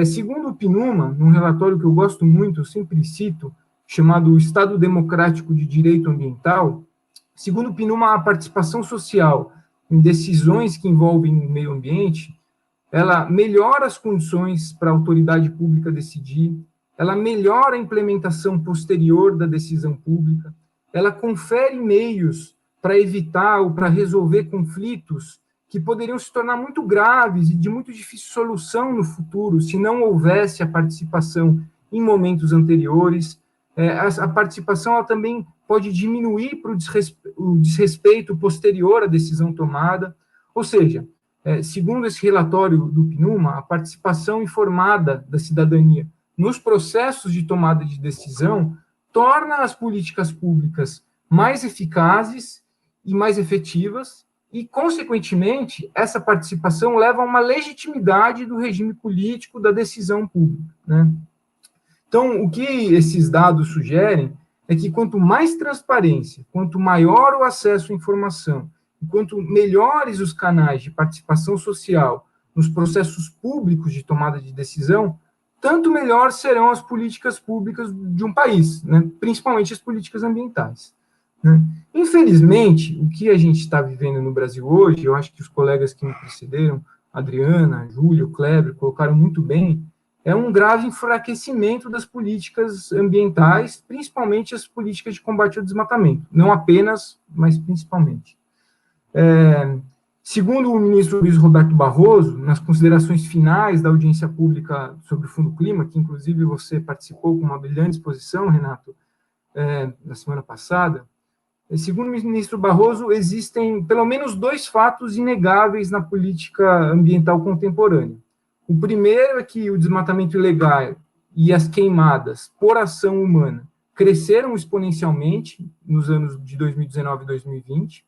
Segundo o PNUMA, num relatório que eu gosto muito, eu sempre cito, chamado Estado Democrático de Direito Ambiental, segundo o PNUMA, a participação social em decisões que envolvem o meio ambiente, ela melhora as condições para a autoridade pública decidir, ela melhora a implementação posterior da decisão pública, ela confere meios para evitar ou para resolver conflitos que poderiam se tornar muito graves e de muito difícil solução no futuro, se não houvesse a participação em momentos anteriores. A participação ela também pode diminuir para o desrespeito posterior à decisão tomada. Ou seja, segundo esse relatório do PNUMA, a participação informada da cidadania nos processos de tomada de decisão torna as políticas públicas mais eficazes e mais efetivas, e, consequentemente, essa participação leva a uma legitimidade do regime político da decisão pública, né? Então, o que esses dados sugerem é que quanto mais transparência, quanto maior o acesso à informação, e quanto melhores os canais de participação social nos processos públicos de tomada de decisão, tanto melhor serão as políticas públicas de um país, né? Principalmente as políticas ambientais, né? Infelizmente, o que a gente está vivendo no Brasil hoje, eu acho que os colegas que me precederam, Adriana, Júlio, Kleber, colocaram muito bem, é um grave enfraquecimento das políticas ambientais, principalmente as políticas de combate ao desmatamento. Não apenas, mas principalmente. Segundo o ministro Luiz Roberto Barroso, nas considerações finais da audiência pública sobre o Fundo Clima, que inclusive você participou com uma brilhante exposição, Renato, na semana passada, segundo o ministro Barroso, existem pelo menos 2 fatos inegáveis na política ambiental contemporânea. O primeiro é que o desmatamento ilegal e as queimadas por ação humana cresceram exponencialmente nos anos de 2019 e 2020.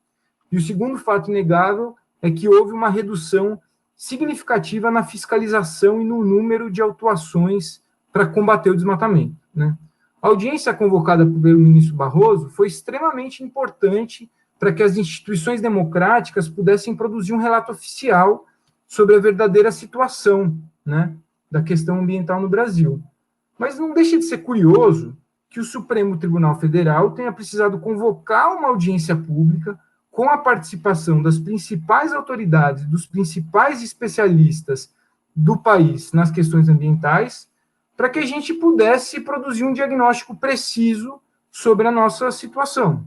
E o segundo fato inegável é que houve uma redução significativa na fiscalização e no número de autuações para combater o desmatamento, né? A audiência convocada pelo ministro Barroso foi extremamente importante para que as instituições democráticas pudessem produzir um relato oficial sobre a verdadeira situação, né, da questão ambiental no Brasil. Mas não deixa de ser curioso que o Supremo Tribunal Federal tenha precisado convocar uma audiência pública com a participação das principais autoridades, dos principais especialistas do país nas questões ambientais, para que a gente pudesse produzir um diagnóstico preciso sobre a nossa situação,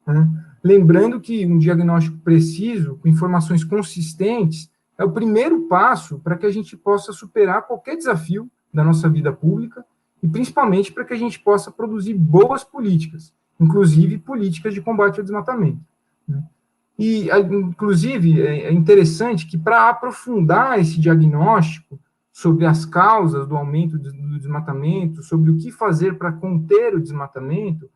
né? Lembrando que um diagnóstico preciso, com informações consistentes, é o primeiro passo para que a gente possa superar qualquer desafio da nossa vida pública e, principalmente, para que a gente possa produzir boas políticas, inclusive políticas de combate ao desmatamento, né? E, inclusive, é interessante que, para aprofundar esse diagnóstico sobre as causas do aumento do desmatamento, sobre o que fazer para conter o desmatamento,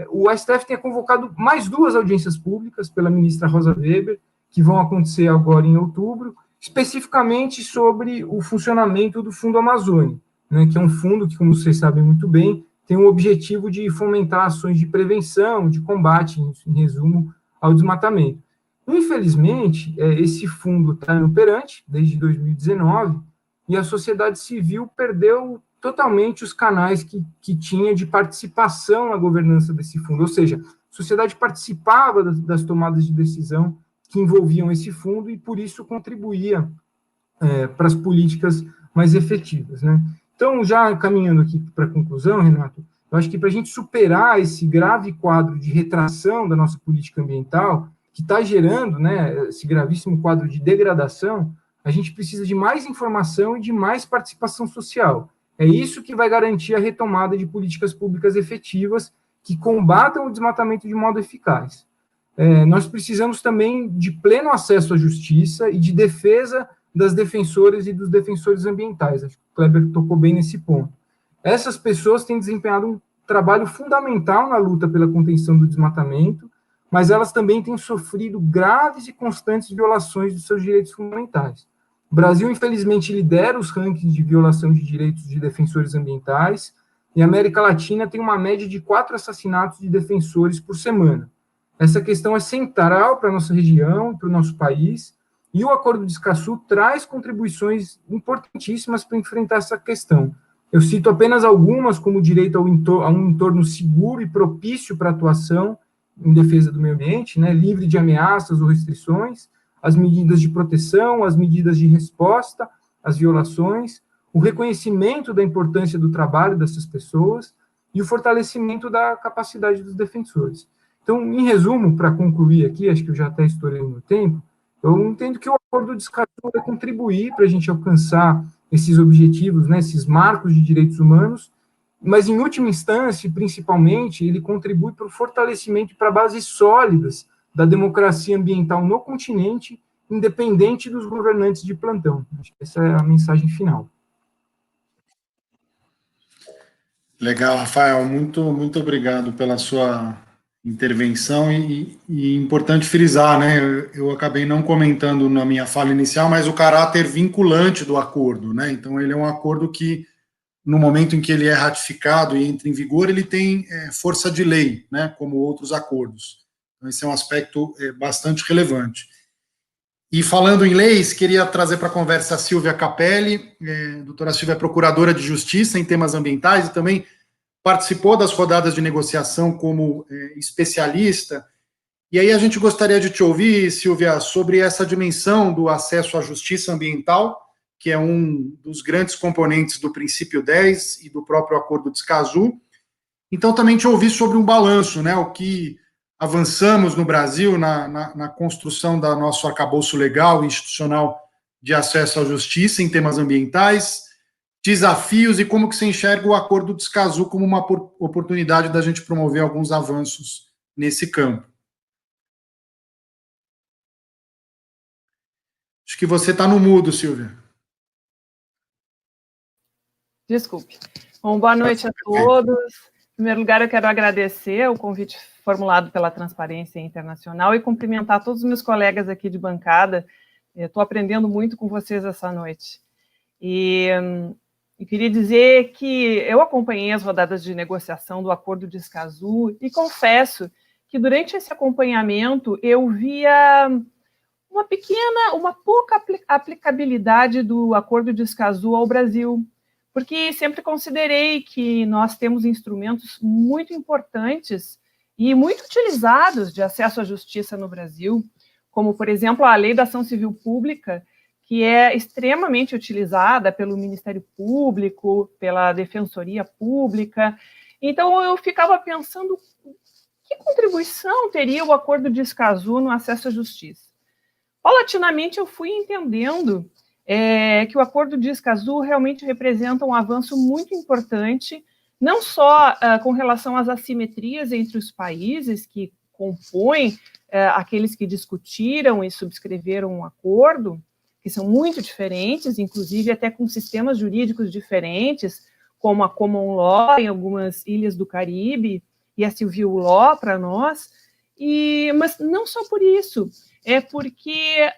o STF tem convocado mais 2 audiências públicas pela ministra Rosa Weber, que vão acontecer agora em outubro, especificamente sobre o funcionamento do Fundo Amazônia, né, que é um fundo que, como vocês sabem muito bem, tem o objetivo de fomentar ações de prevenção, de combate, em resumo, ao desmatamento. Infelizmente, esse fundo está inoperante desde 2019 e a sociedade civil perdeu totalmente os canais que tinha de participação na governança desse fundo, ou seja, a sociedade participava das tomadas de decisão que envolviam esse fundo e, por isso, contribuía para as políticas mais efetivas, né? Então, já caminhando aqui para a conclusão, Renato, eu acho que para a gente superar esse grave quadro de retração da nossa política ambiental, que está gerando, né, esse gravíssimo quadro de degradação, a gente precisa de mais informação e de mais participação social. É isso que vai garantir a retomada de políticas públicas efetivas que combatam o desmatamento de modo eficaz. Nós precisamos também de pleno acesso à justiça e de defesa das defensoras e dos defensores ambientais. Acho que o Kleber tocou bem nesse ponto. Essas pessoas têm desempenhado um trabalho fundamental na luta pela contenção do desmatamento, mas elas também têm sofrido graves e constantes violações dos seus direitos fundamentais. O Brasil, infelizmente, lidera os rankings de violação de direitos de defensores ambientais, e a América Latina tem uma média de 4 assassinatos de defensores por semana. Essa questão é central para a nossa região, para o nosso país, e o Acordo de Escazú traz contribuições importantíssimas para enfrentar essa questão. Eu cito apenas algumas, como o direito a um entorno seguro e propício para a atuação em defesa do meio ambiente, né, livre de ameaças ou restrições, as medidas de proteção, as medidas de resposta às violações, o reconhecimento da importância do trabalho dessas pessoas e o fortalecimento da capacidade dos defensores. Então, em resumo, para concluir aqui, acho que eu já até estourei o meu tempo, eu entendo que o Acordo de Escazú vai contribuir para a gente alcançar esses objetivos, né, esses marcos de direitos humanos, mas, em última instância, principalmente, ele contribui para o fortalecimento e para bases sólidas da democracia ambiental no continente, independente dos governantes de plantão. Acho que essa é a mensagem final. Legal, Rafael, muito obrigado pela sua intervenção e importante frisar, né, eu acabei não comentando na minha fala inicial, mas o caráter vinculante do acordo, né, então ele é um acordo que, no momento em que ele é ratificado e entra em vigor, ele tem força de lei, né, como outros acordos. Então, esse é um aspecto bastante relevante. E falando em leis, queria trazer para a conversa a Silvia Capelli. Doutora Silvia é procuradora de Justiça em temas ambientais e também participou das rodadas de negociação como especialista. E aí a gente gostaria de te ouvir, Silvia, sobre essa dimensão do acesso à justiça ambiental, que é um dos grandes componentes do princípio 10 e do próprio Acordo de Escazú. Então, também te ouvir sobre um balanço, né, o que avançamos no Brasil na construção do nosso arcabouço legal e institucional de acesso à justiça em temas ambientais, desafios e como que você enxerga o Acordo de Escazú como uma oportunidade da gente promover alguns avanços nesse campo. Acho que você está no mudo, Silvia. Desculpe. Bom, boa noite a todos. Em primeiro lugar, eu quero agradecer o convite formulado pela Transparência Internacional e cumprimentar todos os meus colegas aqui de bancada. Estou aprendendo muito com vocês essa noite. E queria dizer que eu acompanhei as rodadas de negociação do Acordo de Escazú e confesso que durante esse acompanhamento eu via uma pouca aplicabilidade do Acordo de Escazú ao Brasil, porque sempre considerei que nós temos instrumentos muito importantes e muito utilizados de acesso à justiça no Brasil, como, por exemplo, a Lei da Ação Civil Pública, que é extremamente utilizada pelo Ministério Público, pela Defensoria Pública. Então, eu ficava pensando que contribuição teria o Acordo de Escazú no acesso à justiça. Paulatinamente, eu fui entendendo que o Acordo de Escazú realmente representa um avanço muito importante, não só com relação às assimetrias entre os países que compõem aqueles que discutiram e subscreveram um acordo, que são muito diferentes, inclusive até com sistemas jurídicos diferentes, como a Common Law em algumas ilhas do Caribe e a Civil Law para nós, mas não só por isso, é porque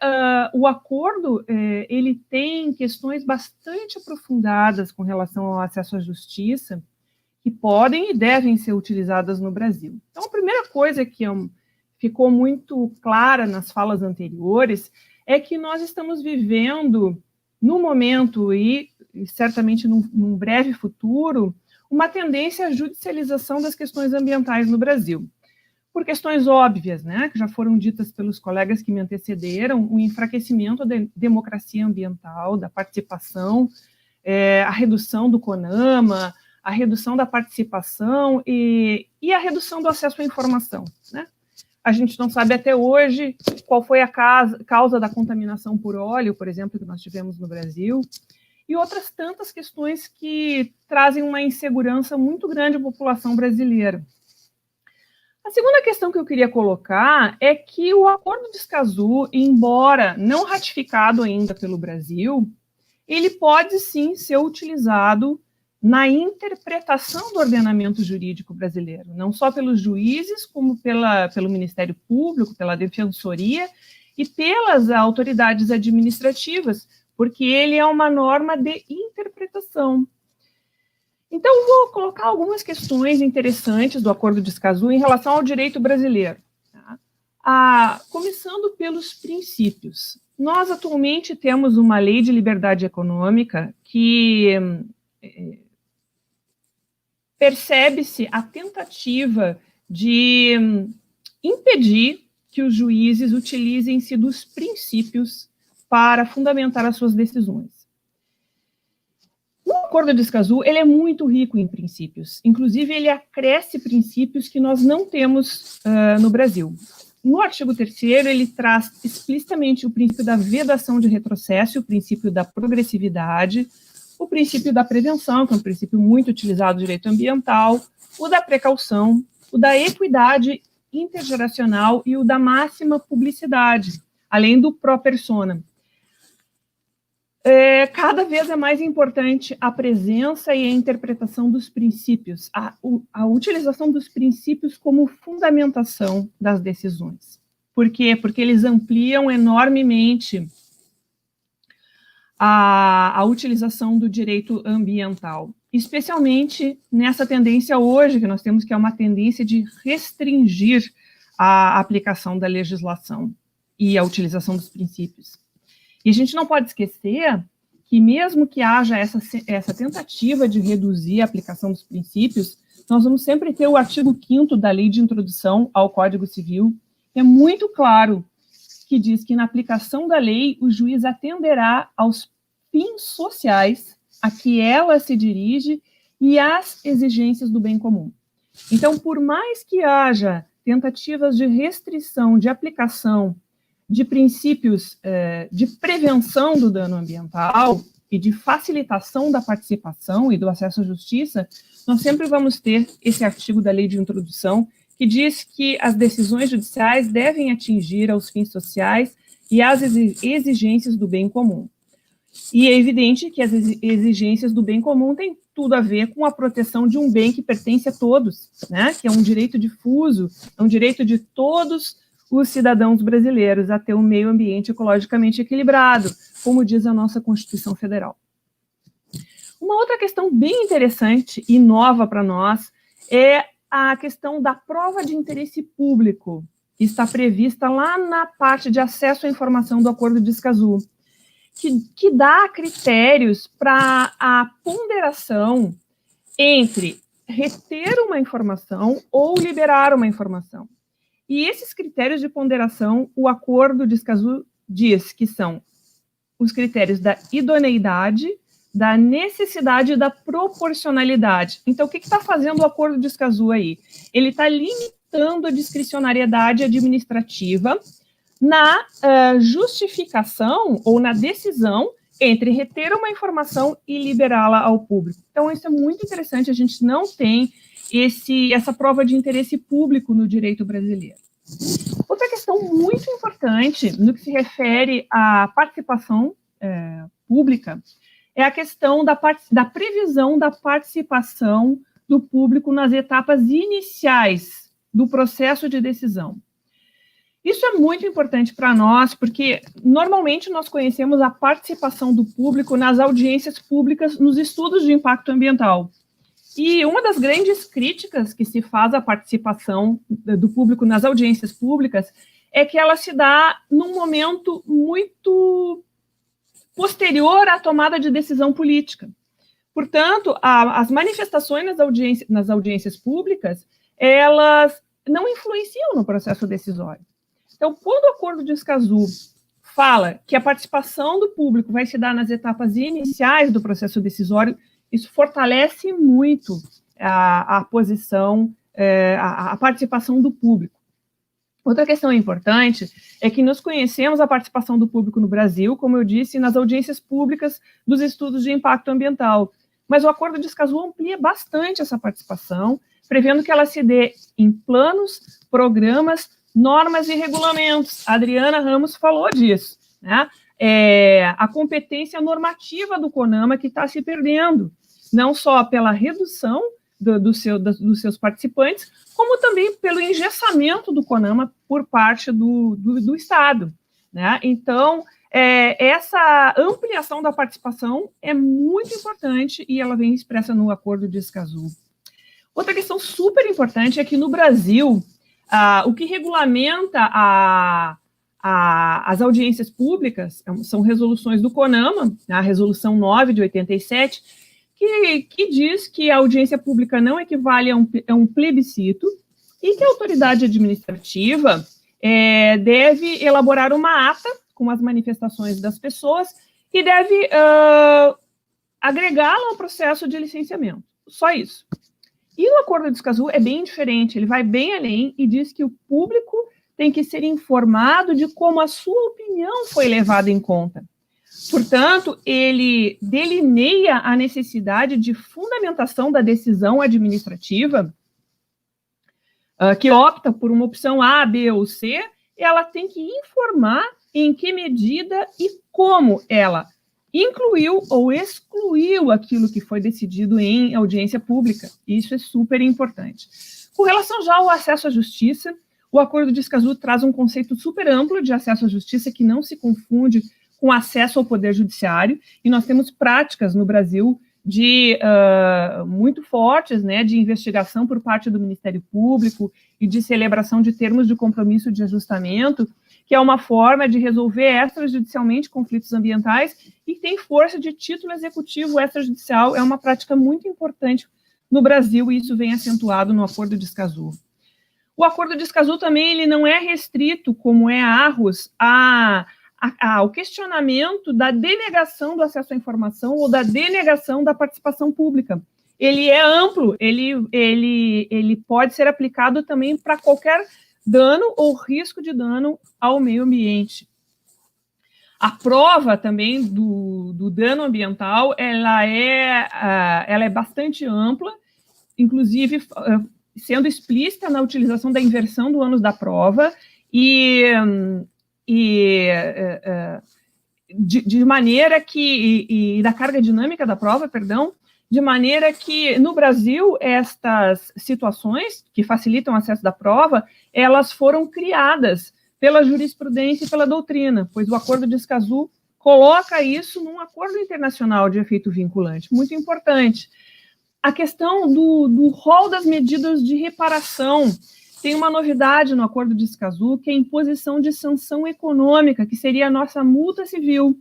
o acordo ele tem questões bastante aprofundadas com relação ao acesso à justiça, que podem e devem ser utilizadas no Brasil. Então, a primeira coisa que ficou muito clara nas falas anteriores é que nós estamos vivendo, no momento e certamente num breve futuro, uma tendência à judicialização das questões ambientais no Brasil. Por questões óbvias, né, que já foram ditas pelos colegas que me antecederam, o enfraquecimento da democracia ambiental, da participação, a redução do CONAMA, a redução da participação e a redução do acesso à informação, né? A gente não sabe até hoje qual foi a causa da contaminação por óleo, por exemplo, que nós tivemos no Brasil, e outras tantas questões que trazem uma insegurança muito grande à população brasileira. A segunda questão que eu queria colocar é que o Acordo de Escazú, embora não ratificado ainda pelo Brasil, ele pode sim ser utilizado na interpretação do ordenamento jurídico brasileiro, não só pelos juízes, como pelo Ministério Público, pela Defensoria e pelas autoridades administrativas, porque ele é uma norma de interpretação. Então, eu vou colocar algumas questões interessantes do Acordo de Escazú em relação ao direito brasileiro. Tá? Começando pelos princípios. Nós, atualmente, temos uma lei de liberdade econômica que percebe-se a tentativa de impedir que os juízes utilizem-se dos princípios para fundamentar as suas decisões. O Acordo de Escazú, ele é muito rico em princípios, inclusive ele acresce princípios que nós não temos no Brasil. No artigo 3º, ele traz explicitamente o princípio da vedação de retrocesso, o princípio da progressividade, o princípio da prevenção, que é um princípio muito utilizado no direito ambiental, o da precaução, o da equidade intergeracional e o da máxima publicidade, além do pro persona. Cada vez é mais importante a presença e a interpretação dos princípios, a utilização dos princípios como fundamentação das decisões. Por quê? Porque eles ampliam enormemente a utilização do direito ambiental, especialmente nessa tendência hoje, que nós temos, que é uma tendência de restringir a aplicação da legislação e a utilização dos princípios. E a gente não pode esquecer que, mesmo que haja essa tentativa de reduzir a aplicação dos princípios, nós vamos sempre ter o artigo 5º da Lei de Introdução ao Código Civil, que é muito claro, que diz que na aplicação da lei o juiz atenderá aos fins sociais a que ela se dirige e às exigências do bem comum. Então, por mais que haja tentativas de restrição, de aplicação de princípios de prevenção do dano ambiental e de facilitação da participação e do acesso à justiça, nós sempre vamos ter esse artigo da Lei de Introdução que diz que as decisões judiciais devem atingir aos fins sociais e às exigências do bem comum. E é evidente que as exigências do bem comum têm tudo a ver com a proteção de um bem que pertence a todos, né? Que é um direito difuso, é um direito de todos os cidadãos brasileiros a ter um meio ambiente ecologicamente equilibrado, como diz a nossa Constituição Federal. Uma outra questão bem interessante e nova para nós é a questão da prova de interesse público, que está prevista lá na parte de acesso à informação do Acordo de Escazú, que dá critérios para a ponderação entre reter uma informação ou liberar uma informação. E esses critérios de ponderação, o Acordo de Escazú diz que são os critérios da idoneidade, da necessidade e da proporcionalidade. Então, o que está fazendo o Acordo de Escazú aí? Ele está limitando a discricionariedade administrativa na justificação ou na decisão entre reter uma informação e liberá-la ao público. Então, isso é muito interessante, a gente não tem essa prova de interesse público no direito brasileiro. Outra questão muito importante no que se refere à participação pública é a questão da previsão da participação do público nas etapas iniciais do processo de decisão. Isso é muito importante para nós, porque normalmente nós conhecemos a participação do público nas audiências públicas nos estudos de impacto ambiental. E uma das grandes críticas que se faz à participação do público nas audiências públicas é que ela se dá num momento muito posterior à tomada de decisão política. Portanto, as manifestações nas audiências públicas, elas não influenciam no processo decisório. Então, quando o Acordo de Escazú fala que a participação do público vai se dar nas etapas iniciais do processo decisório, isso fortalece muito a posição, a participação do público. Outra questão importante é que nós conhecemos a participação do público no Brasil, como eu disse, nas audiências públicas dos estudos de impacto ambiental. Mas o Acordo de Escazú amplia bastante essa participação, prevendo que ela se dê em planos, programas, normas e regulamentos. A Adriana Ramos falou disso, né? A competência normativa do CONAMA que está se perdendo, não só pela redução dos seus participantes, como também pelo engessamento do CONAMA por parte do Estado, né? Então, essa ampliação da participação é muito importante e ela vem expressa no Acordo de Escazú. Outra questão super importante é que no Brasil, o que regulamenta as audiências públicas são resoluções do CONAMA, a Resolução 9 de 87, que diz que a audiência pública não equivale a um plebiscito e que a autoridade administrativa deve elaborar uma ata com as manifestações das pessoas e deve agregá-la ao processo de licenciamento. Só isso. E o Acordo de Escazú é bem diferente, ele vai bem além e diz que o público tem que ser informado de como a sua opinião foi levada em conta. Portanto, ele delineia a necessidade de fundamentação da decisão administrativa, que opta por uma opção A, B ou C, ela tem que informar em que medida e como ela incluiu ou excluiu aquilo que foi decidido em audiência pública. Isso é super importante. Com relação já ao acesso à justiça, o Acordo de Escazú traz um conceito super amplo de acesso à justiça que não se confunde com acesso ao poder judiciário, e nós temos práticas no Brasil muito fortes, né, de investigação por parte do Ministério Público e de celebração de termos de compromisso de ajustamento, que é uma forma de resolver extrajudicialmente conflitos ambientais e tem força de título executivo extrajudicial, é uma prática muito importante no Brasil e isso vem acentuado no Acordo de Escazú. O Acordo de Escazú também ele não é restrito, como é a Aarhus, ao questionamento da denegação do acesso à informação ou da denegação da participação pública. Ele é amplo, ele pode ser aplicado também para qualquer dano ou risco de dano ao meio ambiente. A prova também do dano ambiental, ela é bastante ampla, inclusive sendo explícita na utilização da inversão do ônus da prova de maneira que, e da carga dinâmica da prova, perdão, de maneira que, no Brasil, estas situações que facilitam o acesso da prova, elas foram criadas pela jurisprudência e pela doutrina, pois o Acordo de Escazú coloca isso num acordo internacional de efeito vinculante, muito importante. A questão do rol das medidas de reparação, tem uma novidade no Acordo de Escazú, que é a imposição de sanção econômica, que seria a nossa multa civil.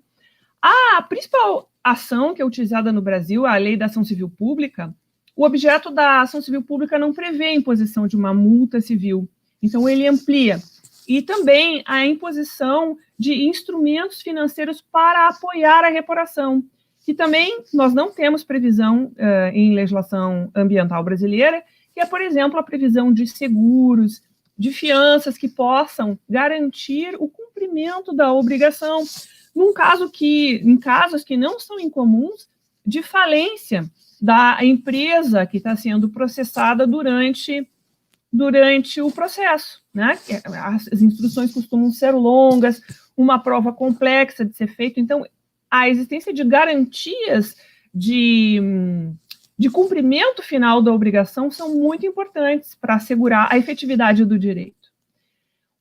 A principal ação que é utilizada no Brasil, a Lei da Ação Civil Pública, o objeto da ação civil pública não prevê a imposição de uma multa civil, então ele amplia. E também a imposição de instrumentos financeiros para apoiar a reparação, que também nós não temos previsão em legislação ambiental brasileira, que é, por exemplo, a previsão de seguros, de fianças que possam garantir o cumprimento da obrigação, em casos que não são incomuns, de falência da empresa que está sendo processada durante o processo, né? As instruções costumam ser longas, uma prova complexa de ser feita, então a existência de garantias de cumprimento final da obrigação são muito importantes para assegurar a efetividade do direito.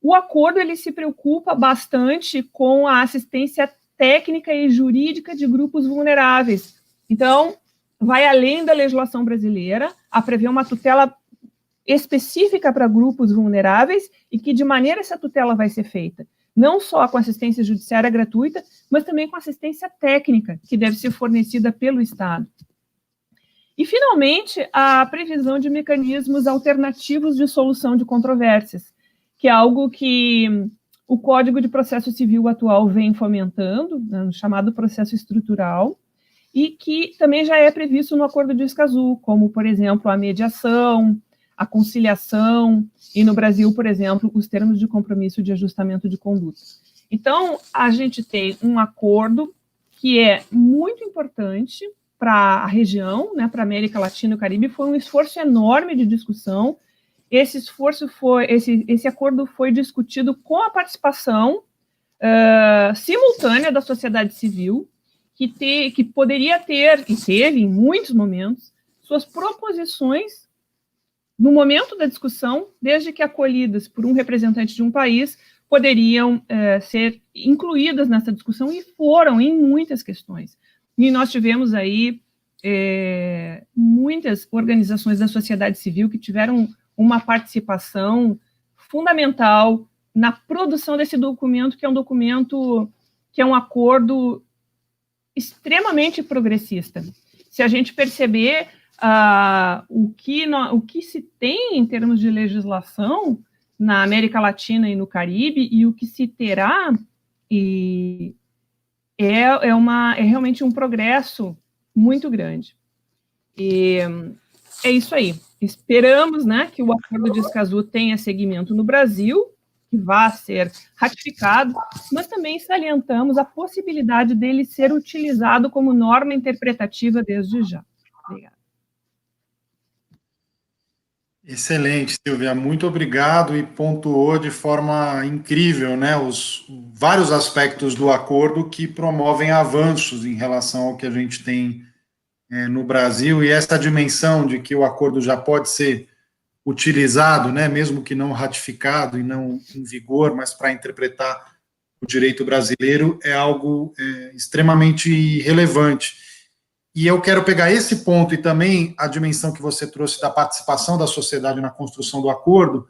O acordo ele se preocupa bastante com a assistência técnica e jurídica de grupos vulneráveis. Então, vai além da legislação brasileira, a prever uma tutela específica para grupos vulneráveis e que, de maneira essa tutela vai ser feita, não só com assistência judiciária gratuita, mas também com assistência técnica, que deve ser fornecida pelo Estado. E, finalmente, a previsão de mecanismos alternativos de solução de controvérsias, que é algo que o Código de Processo Civil atual vem fomentando, né, chamado processo estrutural, e que também já é previsto no Acordo de Escazú, como, por exemplo, a mediação, a conciliação, e no Brasil, por exemplo, os termos de compromisso de ajustamento de conduta. Então, a gente tem um acordo que é muito importante para a região, né, para a América Latina e o Caribe, foi um esforço enorme de discussão. Esse acordo foi discutido com a participação simultânea da sociedade civil, que poderia ter, e teve em muitos momentos, suas proposições no momento da discussão, desde que acolhidas por um representante de um país, poderiam ser incluídas nessa discussão, e foram em muitas questões. E nós tivemos aí muitas organizações da sociedade civil que tiveram uma participação fundamental na produção desse documento, que é um documento, que é um acordo extremamente progressista. Se a gente perceber o que se tem em termos de legislação na América Latina e no Caribe, e o que se terá, é realmente um progresso muito grande. E é isso aí. Esperamos, né, que o Acordo de Escazú tenha seguimento no Brasil, que vá ser ratificado, mas também salientamos a possibilidade dele ser utilizado como norma interpretativa desde já. Obrigada. Excelente, Silvia, muito obrigado, e pontuou de forma incrível, né, os vários aspectos do acordo que promovem avanços em relação ao que a gente tem no Brasil, e essa dimensão de que o acordo já pode ser utilizado, né, mesmo que não ratificado e não em vigor, mas para interpretar o direito brasileiro, é algo extremamente relevante. E eu quero pegar esse ponto e também a dimensão que você trouxe da participação da sociedade na construção do acordo,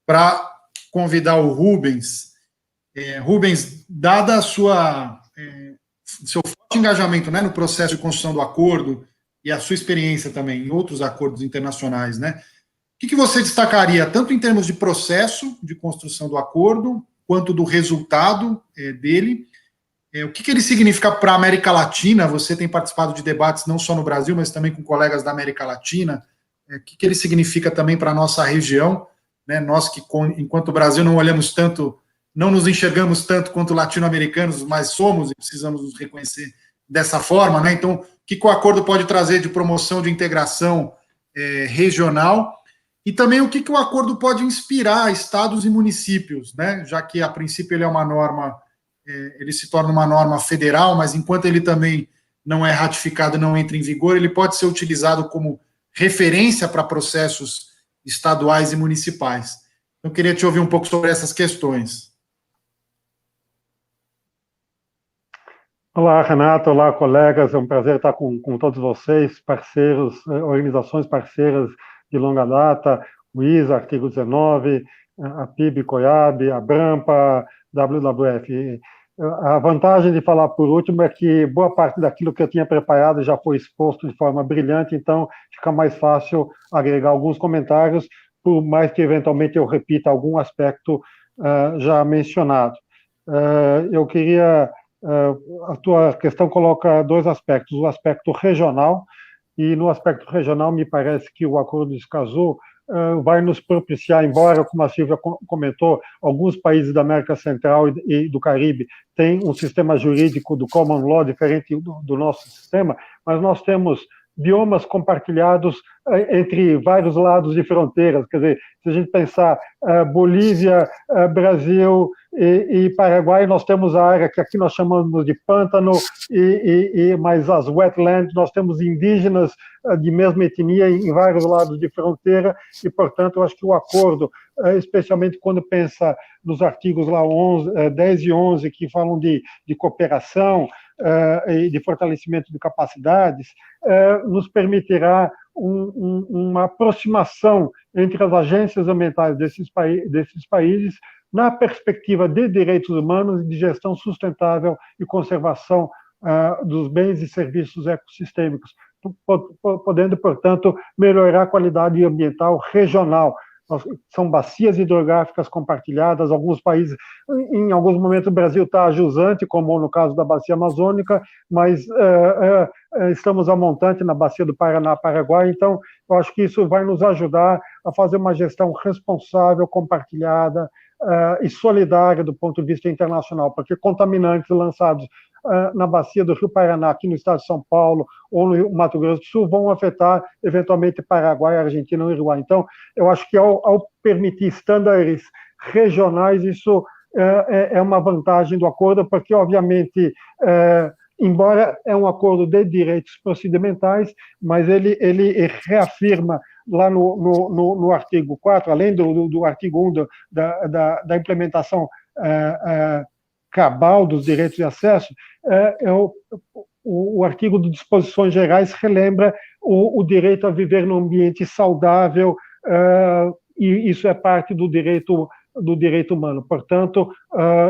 para convidar o Rubens. Rubens, dada a seu forte engajamento, né, no processo de construção do acordo e a sua experiência também em outros acordos internacionais, né, o que você destacaria, tanto em termos de processo de construção do acordo, quanto do resultado dele? O que ele significa para a América Latina? Você tem participado de debates não só no Brasil, mas também com colegas da América Latina. O que ele significa também para a nossa região? Né? Nós que, enquanto Brasil, não olhamos tanto, não nos enxergamos tanto quanto latino-americanos, mas somos e precisamos nos reconhecer dessa forma. Né? Então, o que o acordo pode trazer de promoção de integração regional? E também o que o acordo pode inspirar estados e municípios, né? Já que, a princípio, ele é uma norma... ele se torna uma norma federal, mas enquanto ele também não é ratificado, não entra em vigor, ele pode ser utilizado como referência para processos estaduais e municipais. Eu queria te ouvir um pouco sobre essas questões. Olá, Renato, olá, colegas, é um prazer estar com todos vocês, parceiros, organizações parceiras de longa data, o ISA, Artigo 19, a PIB, COIAB, a BRAMPA, WWF. A vantagem de falar por último é que boa parte daquilo que eu tinha preparado já foi exposto de forma brilhante, então fica mais fácil agregar alguns comentários, por mais que eventualmente eu repita algum aspecto já mencionado. Eu queria... a tua questão coloca dois aspectos, o aspecto regional, e no aspecto regional me parece que o Acordo de Escazú vai nos propiciar, embora, como a Silvia comentou, alguns países da América Central e do Caribe têm um sistema jurídico do common law diferente do nosso sistema, mas nós temos biomas compartilhados entre vários lados de fronteiras. Quer dizer, se a gente pensar Bolívia, Brasil e Paraguai, nós temos a área que aqui nós chamamos de pântano, mas as wetlands, nós temos indígenas de mesma etnia em vários lados de fronteira, e, portanto, eu acho que o acordo, especialmente quando pensa nos artigos lá 10 e 11, que falam de cooperação, e de fortalecimento de capacidades, nos permitirá uma aproximação entre as agências ambientais desses países na perspectiva de direitos humanos e de gestão sustentável e conservação dos bens e serviços ecossistêmicos, podendo, portanto, melhorar a qualidade ambiental regional. São bacias hidrográficas compartilhadas, alguns países, em alguns momentos o Brasil está jusante, como no caso da bacia amazônica, mas estamos a montante na bacia do Paraná, Paraguai, então eu acho que isso vai nos ajudar a fazer uma gestão responsável, compartilhada e solidária do ponto de vista internacional, porque contaminantes lançados na bacia do Rio Paraná, aqui no estado de São Paulo, ou no Mato Grosso do Sul, vão afetar, eventualmente, Paraguai, Argentina e Uruguai. Então, eu acho que ao permitir estándares regionais, isso é uma vantagem do acordo, porque, obviamente, embora é um acordo de direitos procedimentais, mas ele reafirma lá no artigo 4, além do artigo 1 da implementação cabal dos direitos de acesso, o artigo de disposições gerais relembra o direito a viver num ambiente saudável, e isso é parte do direito humano. Portanto,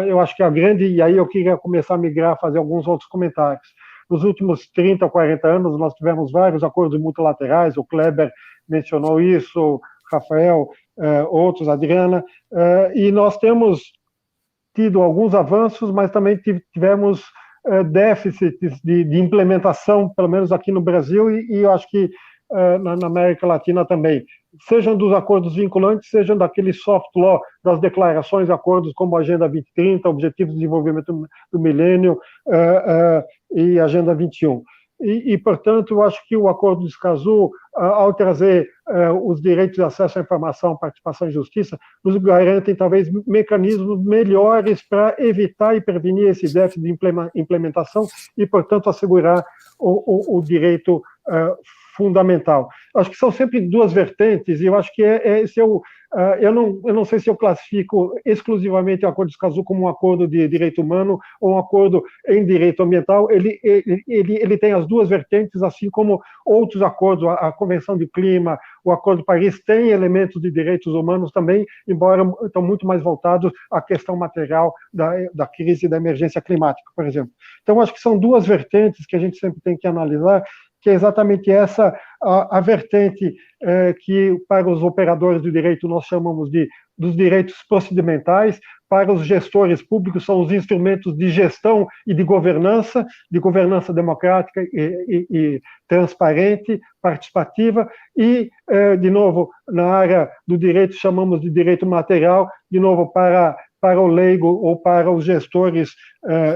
eu acho que e aí eu queria começar a migrar, fazer alguns outros comentários. Nos últimos 30 ou 40 anos, nós tivemos vários acordos multilaterais, o Kleber mencionou isso, Rafael, outros, Adriana, e nós temos tido alguns avanços, mas também tivemos déficits de implementação, pelo menos aqui no Brasil, e eu acho que na América Latina também, sejam dos acordos vinculantes, sejam daquele soft law, das declarações, acordos como a Agenda 2030, Objetivos de Desenvolvimento do Milênio e Agenda 21. E, portanto, eu acho que o Acordo de Escazú, ao trazer os direitos de acesso à informação, participação e justiça, nos garantem, talvez, mecanismos melhores para evitar e prevenir esse déficit de implementação e, portanto, assegurar o direito fundamental. Acho que são sempre duas vertentes, e eu acho que eu não sei se eu classifico exclusivamente o Acordo de Escazú como um acordo de direito humano ou um acordo em direito ambiental. Ele tem as duas vertentes, assim como outros acordos, a Convenção de Clima, o Acordo de Paris, tem elementos de direitos humanos também, embora estão muito mais voltados à questão material da crise e da emergência climática, por exemplo. Então, acho que são duas vertentes que a gente sempre tem que analisar, que é exatamente essa a vertente que, para os operadores do direito, nós chamamos dos direitos procedimentais, para os gestores públicos, são os instrumentos de gestão e de governança democrática e transparente, participativa, e, de novo, na área do direito, chamamos de direito material, de novo, para o leigo ou para os gestores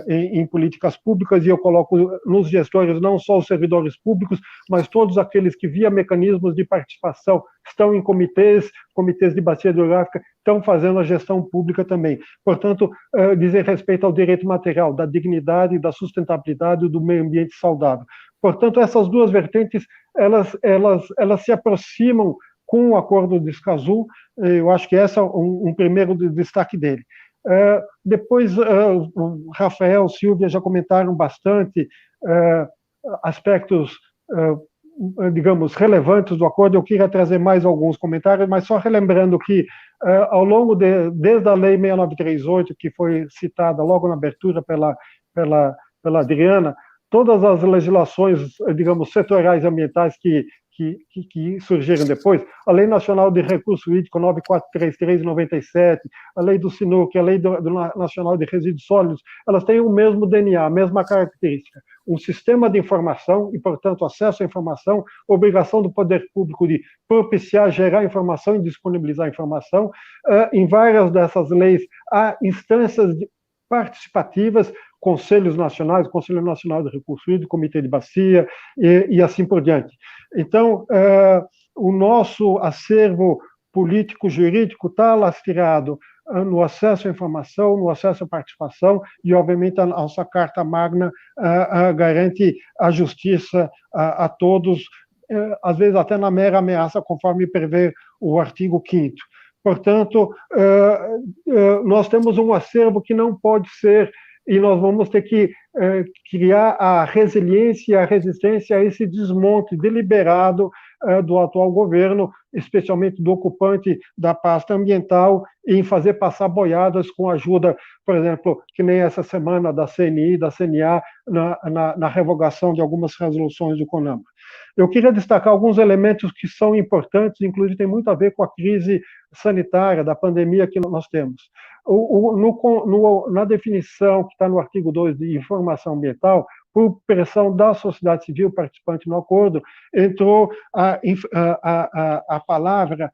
em políticas públicas, e eu coloco nos gestores não só os servidores públicos, mas todos aqueles que, via mecanismos de participação, estão em comitês de bacia hidrográfica, estão fazendo a gestão pública também. Portanto, dizer respeito ao direito material, da dignidade, da sustentabilidade, do meio ambiente saudável. Portanto, essas duas vertentes, elas se aproximam com o Acordo de Escazú. Eu acho que esse é um primeiro destaque dele. Depois, o Rafael, Silvia já comentaram bastante aspectos, digamos, relevantes do acordo. Eu queria trazer mais alguns comentários, mas só relembrando que, ao longo desde a Lei 6938, que foi citada logo na abertura pela Adriana, todas as legislações, digamos, setoriais ambientais que surgiram depois, a Lei Nacional de Recurso Hídrico 9433 de 97, a Lei do SINUC, a Lei do Nacional de Resíduos Sólidos, elas têm o mesmo DNA, a mesma característica. Um sistema de informação e, portanto, acesso à informação, obrigação do poder público de propiciar, gerar informação e disponibilizar informação. Em várias dessas leis, há instâncias participativas, conselhos nacionais, Conselho Nacional de Recurso Hídrico, Comitê de Bacia e assim por diante. Então, o nosso acervo político-jurídico está lastreado no acesso à informação, no acesso à participação, e, obviamente, a nossa Carta Magna garante a justiça a todos, às vezes até na mera ameaça, conforme prevê o artigo 5º. Portanto, nós temos um acervo que não pode ser e nós vamos ter que criar a resiliência e a resistência a esse desmonte deliberado do atual governo, especialmente do ocupante da pasta ambiental, em fazer passar boiadas com ajuda, por exemplo, que nem essa semana da CNI, da CNA, na revogação de algumas resoluções do CONAMA. Eu queria destacar alguns elementos que são importantes, inclusive tem muito a ver com a crise sanitária, da pandemia que nós temos. Na definição que está no artigo 2 de informação ambiental, por pressão da sociedade civil participante no acordo, entrou a palavra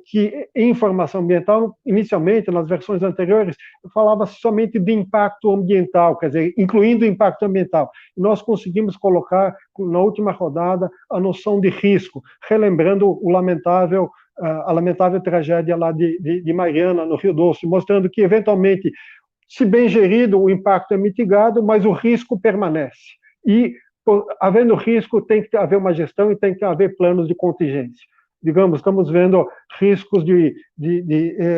que informação ambiental, inicialmente, nas versões anteriores, falava-se somente de impacto ambiental, quer dizer, incluindo o impacto ambiental. Nós conseguimos colocar, na última rodada, a noção de risco, relembrando a lamentável tragédia lá de Mariana, no Rio Doce, mostrando que, eventualmente, se bem gerido, o impacto é mitigado, mas o risco permanece. E, havendo risco, tem que haver uma gestão e tem que haver planos de contingência. Digamos, estamos vendo riscos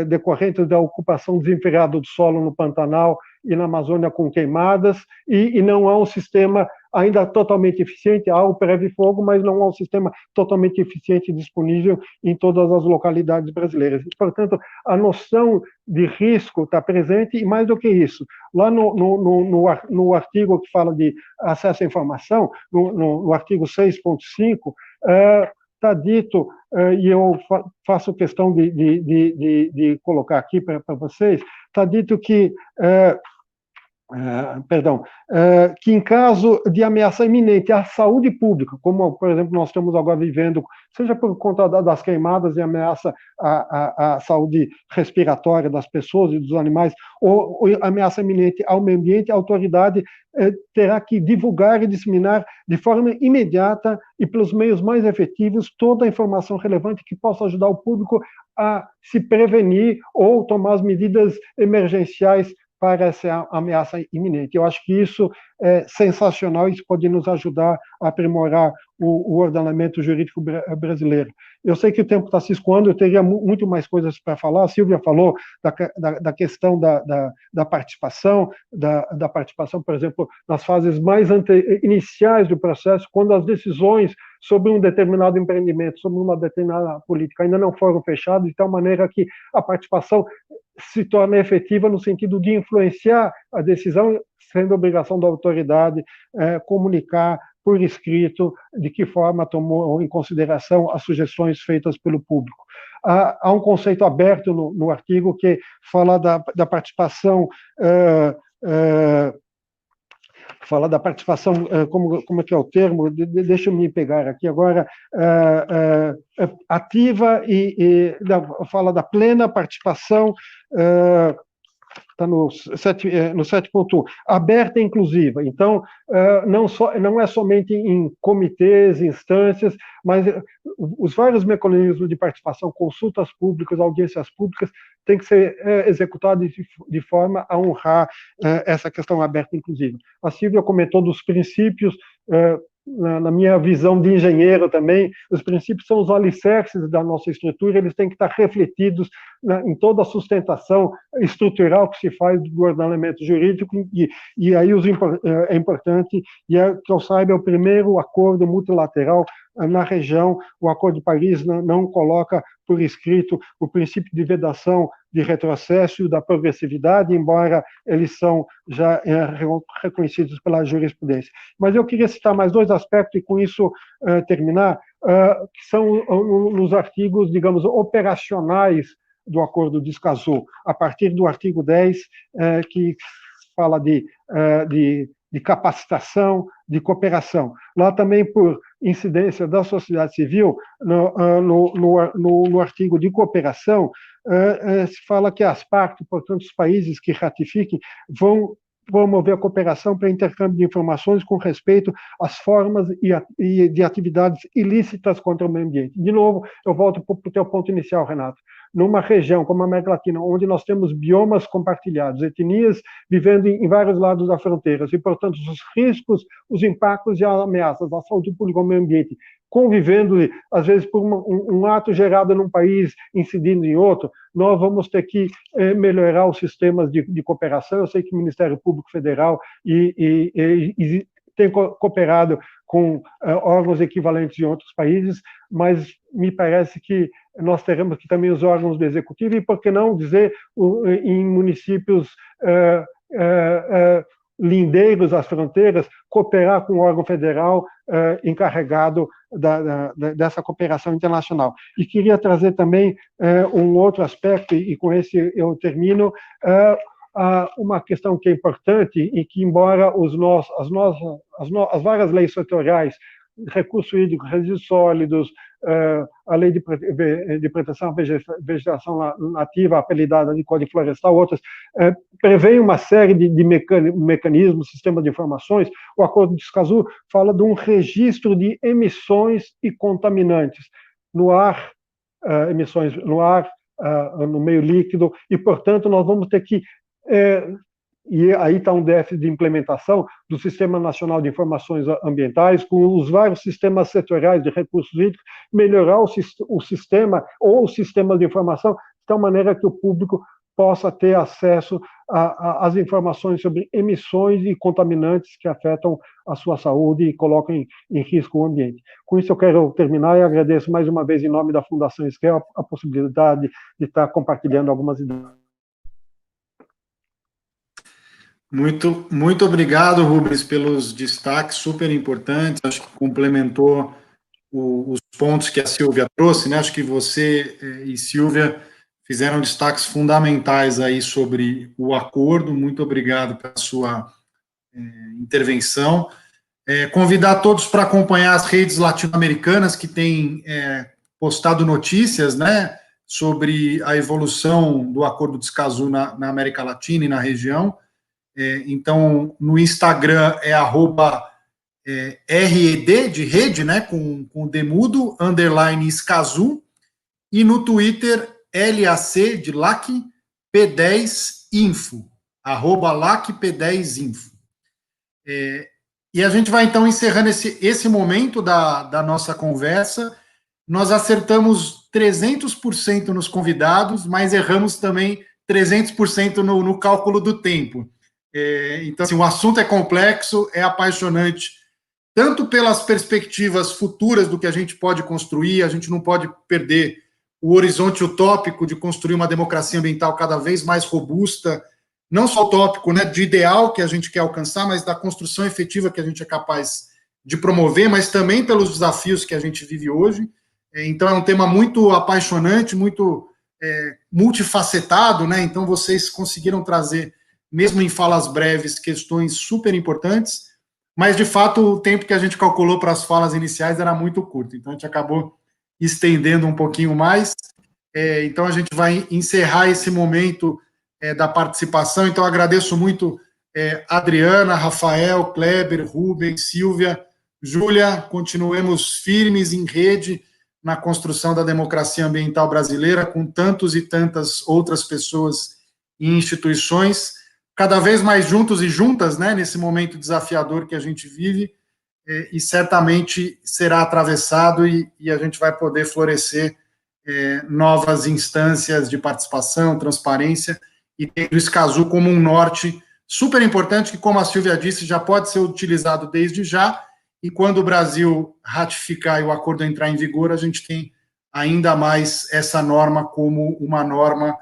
decorrentes da ocupação desenfreada do solo no Pantanal e na Amazônia com queimadas, e não há um sistema ainda totalmente eficiente, há o Previ-Fogo, mas não há um sistema totalmente eficiente disponível em todas as localidades brasileiras. Portanto, a noção de risco está presente, e mais do que isso, lá no artigo que fala de acesso à informação, no artigo 6.5, está dito, e eu faço questão de colocar aqui para vocês, está dito que que em caso de ameaça iminente à saúde pública, como, por exemplo, nós estamos agora vivendo, seja por conta das queimadas e ameaça à saúde respiratória das pessoas e dos animais, ou ameaça iminente ao meio ambiente, a autoridade terá que divulgar e disseminar de forma imediata e pelos meios mais efetivos toda a informação relevante que possa ajudar o público a se prevenir ou tomar as medidas emergenciais para essa ameaça iminente. Eu acho que isso é sensacional, isso pode nos ajudar a aprimorar o ordenamento jurídico brasileiro. Eu sei que o tempo está se escoando, eu teria muito mais coisas para falar. A Silvia falou da questão da participação, da participação, por exemplo, nas fases mais iniciais do processo, quando as decisões sobre um determinado empreendimento, sobre uma determinada política ainda não foram fechadas, de tal maneira que a participação se torna efetiva no sentido de influenciar a decisão, sendo obrigação da autoridade comunicar por escrito de que forma tomou em consideração as sugestões feitas pelo público. Há um conceito aberto no artigo que fala da participação como é que é o termo? Deixa eu me pegar aqui agora, ativa fala da plena participação, está no 7.1, aberta e inclusiva. Então, não é somente em comitês, instâncias, mas os vários mecanismos de participação, consultas públicas, audiências públicas, têm que ser executados de forma a honrar essa questão aberta e inclusiva. A Silvia comentou dos princípios, na minha visão de engenheiro também, os princípios são os alicerces da nossa estrutura, eles têm que estar refletidos em toda a sustentação estrutural que se faz do ordenamento jurídico, e aí é importante, e que eu saiba, é o primeiro acordo multilateral na região. O Acordo de Paris não coloca por escrito o princípio de vedação de retrocesso e da progressividade, embora eles são já reconhecidos pela jurisprudência. Mas eu queria citar mais dois aspectos, e com isso terminar, que são nos artigos, digamos, operacionais do Acordo de Escazú, a partir do artigo 10, que fala de capacitação, de cooperação. Lá também, por incidência da sociedade civil, no artigo de cooperação, se fala que as partes, portanto, os países que ratifiquem, vão promover a cooperação para intercâmbio de informações com respeito às formas e de atividades ilícitas contra o meio ambiente. De novo, eu volto para o teu ponto inicial, Renato. Numa região como a América Latina, onde nós temos biomas compartilhados, etnias vivendo em vários lados da fronteira, e, portanto, os riscos, os impactos e as ameaças à saúde pública e ao meio ambiente convivendo, às vezes por um ato gerado num país incidindo em outro, nós vamos ter que melhorar os sistemas de cooperação. Eu sei que o Ministério Público Federal tem cooperado com órgãos equivalentes em outros países, mas me parece que nós teremos que também os órgãos do Executivo, e por que não dizer em municípios lindeiros às fronteiras, cooperar com o órgão federal encarregado dessa cooperação internacional. E queria trazer também um outro aspecto, e com esse eu termino, uma questão que é importante e que, embora as várias leis setoriais, recurso hídrico, resíduos sólidos, a lei de proteção à vegetação nativa, apelidada de Código Florestal, outras, prevêem uma série de mecanismos, sistemas de informações. O Acordo de Escazú fala de um registro de emissões e contaminantes no ar, emissões no ar, no meio líquido, e, portanto, nós vamos ter que e aí está um déficit de implementação do Sistema Nacional de Informações Ambientais, com os vários sistemas setoriais de recursos hídricos, melhorar o sistema ou o sistema de informação, de tal maneira que o público possa ter acesso às informações sobre emissões e contaminantes que afetam a sua saúde e colocam em risco o ambiente. Com isso eu quero terminar e agradeço mais uma vez em nome da Fundação Esquel a possibilidade de estar compartilhando algumas ideias. Muito obrigado, Rubens, pelos destaques super importantes. Acho que complementou os pontos que a Silvia trouxe, né? Acho que você e Silvia fizeram destaques fundamentais aí sobre o acordo. Muito obrigado pela sua intervenção. Convidar todos para acompanhar as redes latino-americanas que têm postado notícias, né, sobre a evolução do Acordo de Escazú na América Latina e na região. Então, no Instagram é @RED, de rede, né, com demudo, _ Escazú, e no Twitter, LAC, de LAC, P10Info, @LACP10Info. E a gente vai, então, encerrando esse momento da nossa conversa. Nós acertamos 300% nos convidados, mas erramos também 300% no cálculo do tempo. Então, assim, o assunto é complexo, é apaixonante, tanto pelas perspectivas futuras do que a gente pode construir. A gente não pode perder o horizonte utópico de construir uma democracia ambiental cada vez mais robusta, não só utópico, né, de ideal que a gente quer alcançar, mas da construção efetiva que a gente é capaz de promover, mas também pelos desafios que a gente vive hoje. Então, é um tema muito apaixonante, muito multifacetado, né? Então, vocês conseguiram trazer, mesmo em falas breves, questões super importantes, mas, de fato, o tempo que a gente calculou para as falas iniciais era muito curto, então a gente acabou estendendo um pouquinho mais. Então, a gente vai encerrar esse momento da participação. Então, agradeço muito Adriana, Rafael, Kleber, Rubens, Silvia, Júlia. Continuemos firmes em rede na construção da democracia ambiental brasileira, com tantos e tantas outras pessoas e instituições, cada vez mais juntos e juntas, né, nesse momento desafiador que a gente vive, e certamente será atravessado e a gente vai poder florescer novas instâncias de participação, transparência, e ter o Escazú como um norte super importante, que, como a Silvia disse, já pode ser utilizado desde já, e quando o Brasil ratificar e o acordo entrar em vigor, a gente tem ainda mais essa norma como uma norma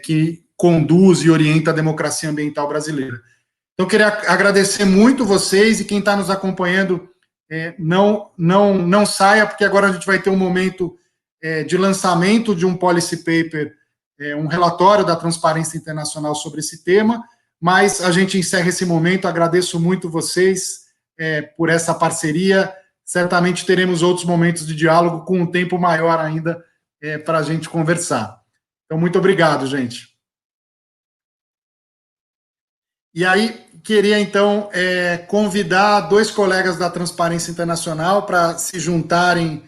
que conduz e orienta a democracia ambiental brasileira. Então, eu queria agradecer muito vocês, e quem está nos acompanhando, não saia, porque agora a gente vai ter um momento de lançamento de um policy paper, um relatório da Transparência Internacional sobre esse tema, mas a gente encerra esse momento. Agradeço muito vocês por essa parceria. Certamente teremos outros momentos de diálogo com um tempo maior ainda para a gente conversar. Então, muito obrigado, gente. E aí, queria, então, convidar 2 colegas da Transparência Internacional para se juntarem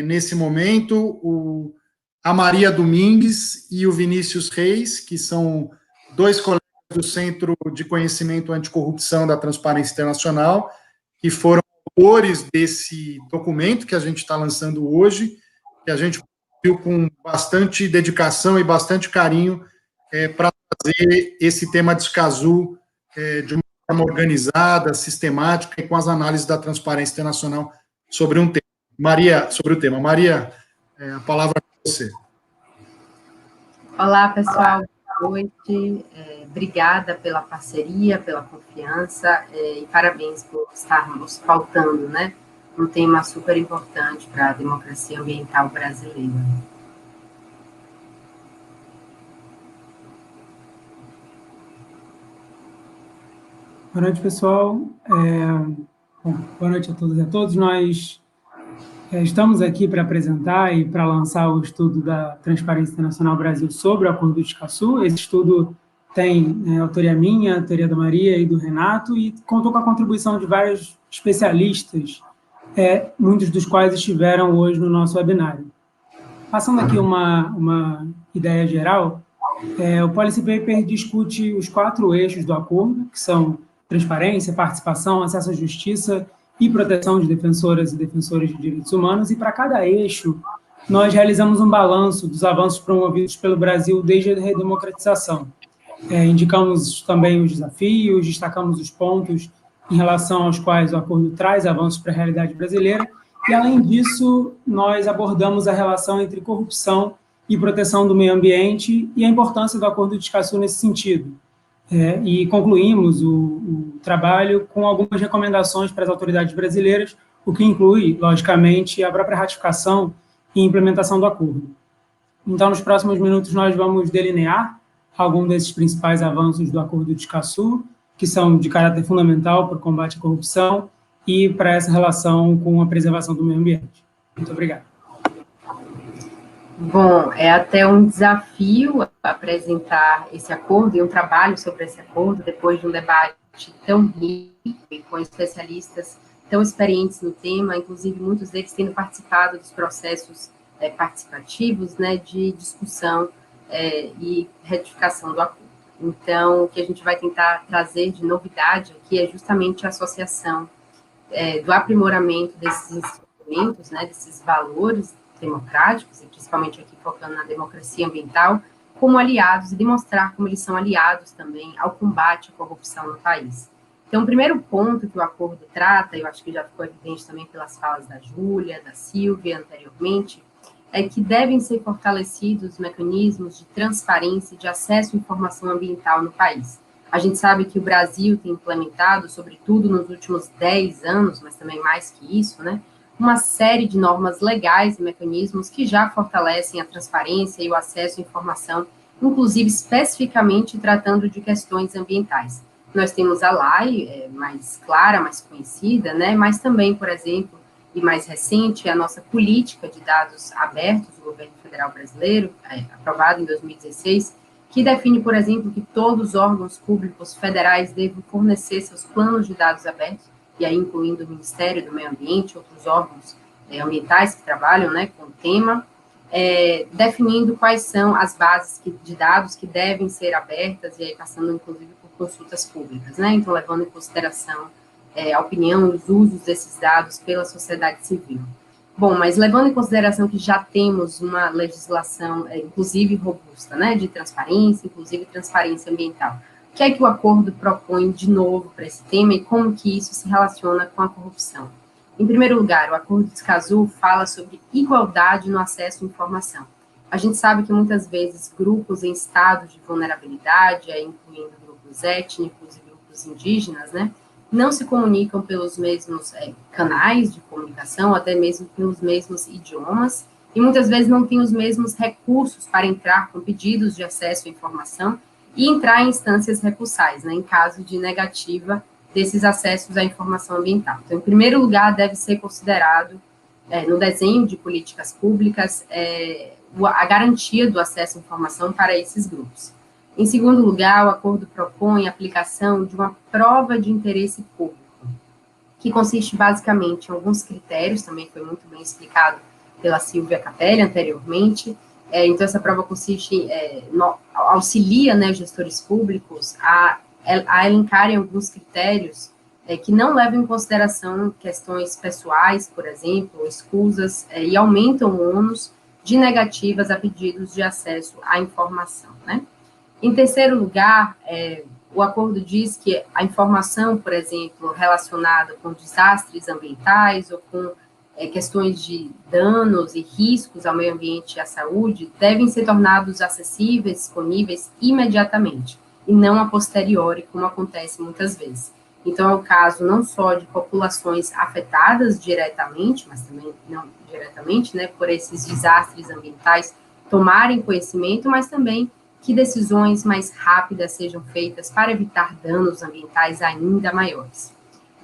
nesse momento, a Maria Domingues e o Vinícius Reis, que são 2 colegas do Centro de Conhecimento Anticorrupção da Transparência Internacional, que foram autores desse documento que a gente está lançando hoje, que a gente viu com bastante dedicação e bastante carinho para trazer esse tema de SCASU de uma forma organizada, sistemática e com as análises da Transparência Internacional sobre um tema. Maria, sobre o tema. Maria, a palavra é para você. Olá, pessoal. Boa noite. Obrigada pela parceria, pela confiança e parabéns por estarmos pautando, né, um tema super importante para a democracia ambiental brasileira. Boa noite, pessoal. Boa noite a todas e a todos. Nós estamos aqui para apresentar e para lançar o estudo da Transparência Internacional Brasil sobre o Acordo de Escazú. Esse estudo tem autoria minha, autoria da Maria e do Renato, e contou com a contribuição de vários especialistas, muitos dos quais estiveram hoje no nosso webinário. Passando aqui uma ideia geral, o Policy Paper discute os 4 eixos do acordo, que são transparência, participação, acesso à justiça e proteção de defensoras e defensores de direitos humanos, e para cada eixo nós realizamos um balanço dos avanços promovidos pelo Brasil desde a redemocratização. Indicamos também os desafios, destacamos os pontos em relação aos quais o acordo traz avanços para a realidade brasileira, e, além disso, nós abordamos a relação entre corrupção e proteção do meio ambiente e a importância do Acordo de Escazú nesse sentido. E concluímos o trabalho com algumas recomendações para as autoridades brasileiras, o que inclui, logicamente, a própria ratificação e implementação do acordo. Então, nos próximos minutos, nós vamos delinear alguns desses principais avanços do Acordo de Escazú, que são de caráter fundamental para o combate à corrupção e para essa relação com a preservação do meio ambiente. Muito obrigado. Bom, é até um desafio apresentar esse acordo e um trabalho sobre esse acordo depois de um debate tão rico e com especialistas tão experientes no tema, inclusive muitos deles tendo participado dos processos participativos, né, de discussão e retificação do acordo. Então, o que a gente vai tentar trazer de novidade aqui é justamente a associação do aprimoramento desses instrumentos, né, desses valores democráticos, e principalmente aqui focando na democracia ambiental, como aliados, e demonstrar como eles são aliados também ao combate à corrupção no país. Então, o primeiro ponto que o acordo trata, eu acho que já ficou evidente também pelas falas da Júlia, da Silvia anteriormente, é que devem ser fortalecidos os mecanismos de transparência e de acesso à informação ambiental no país. A gente sabe que o Brasil tem implementado, sobretudo nos últimos 10 anos, mas também mais que isso, né, uma série de normas legais e mecanismos que já fortalecem a transparência e o acesso à informação, inclusive especificamente tratando de questões ambientais. Nós temos a LAI, mais clara, mais conhecida, né, mas também, por exemplo, e mais recente, a nossa política de dados abertos do governo federal brasileiro, aprovada em 2016, que define, por exemplo, que todos os órgãos públicos federais devem fornecer seus planos de dados abertos, e aí incluindo o Ministério do Meio Ambiente, outros órgãos ambientais que trabalham, né, com o tema, definindo quais são as bases de dados que devem ser abertas, e aí passando, inclusive, por consultas públicas, né, então levando em consideração a opinião e os usos desses dados pela sociedade civil. Bom, mas levando em consideração que já temos uma legislação, inclusive robusta, né, de transparência, inclusive transparência ambiental, o que é que o acordo propõe de novo para esse tema e como que isso se relaciona com a corrupção? Em primeiro lugar, o Acordo de Escazú fala sobre igualdade no acesso à informação. A gente sabe que muitas vezes grupos em estado de vulnerabilidade, incluindo grupos étnicos e grupos indígenas, né, não se comunicam pelos mesmos canais de comunicação, até mesmo pelos mesmos idiomas, e muitas vezes não têm os mesmos recursos para entrar com pedidos de acesso à informação e entrar em instâncias recursais, né, em caso de negativa desses acessos à informação ambiental. Então, em primeiro lugar, deve ser considerado, no desenho de políticas públicas, a garantia do acesso à informação para esses grupos. Em segundo lugar, o acordo propõe a aplicação de uma prova de interesse público, que consiste basicamente em alguns critérios, também foi muito bem explicado pela Silvia Capelli anteriormente. Então, essa prova consiste, auxilia, né, gestores públicos a elencarem alguns critérios que não levam em consideração questões pessoais, por exemplo, escusas, e aumentam o ônus de negativas a pedidos de acesso à informação, né? Em terceiro lugar, o acordo diz que a informação, por exemplo, relacionada com desastres ambientais ou com questões de danos e riscos ao meio ambiente e à saúde devem ser tornados acessíveis, disponíveis imediatamente, e não a posteriori, como acontece muitas vezes. Então, é o caso não só de populações afetadas diretamente, mas também não diretamente, né, por esses desastres ambientais tomarem conhecimento, mas também que decisões mais rápidas sejam feitas para evitar danos ambientais ainda maiores.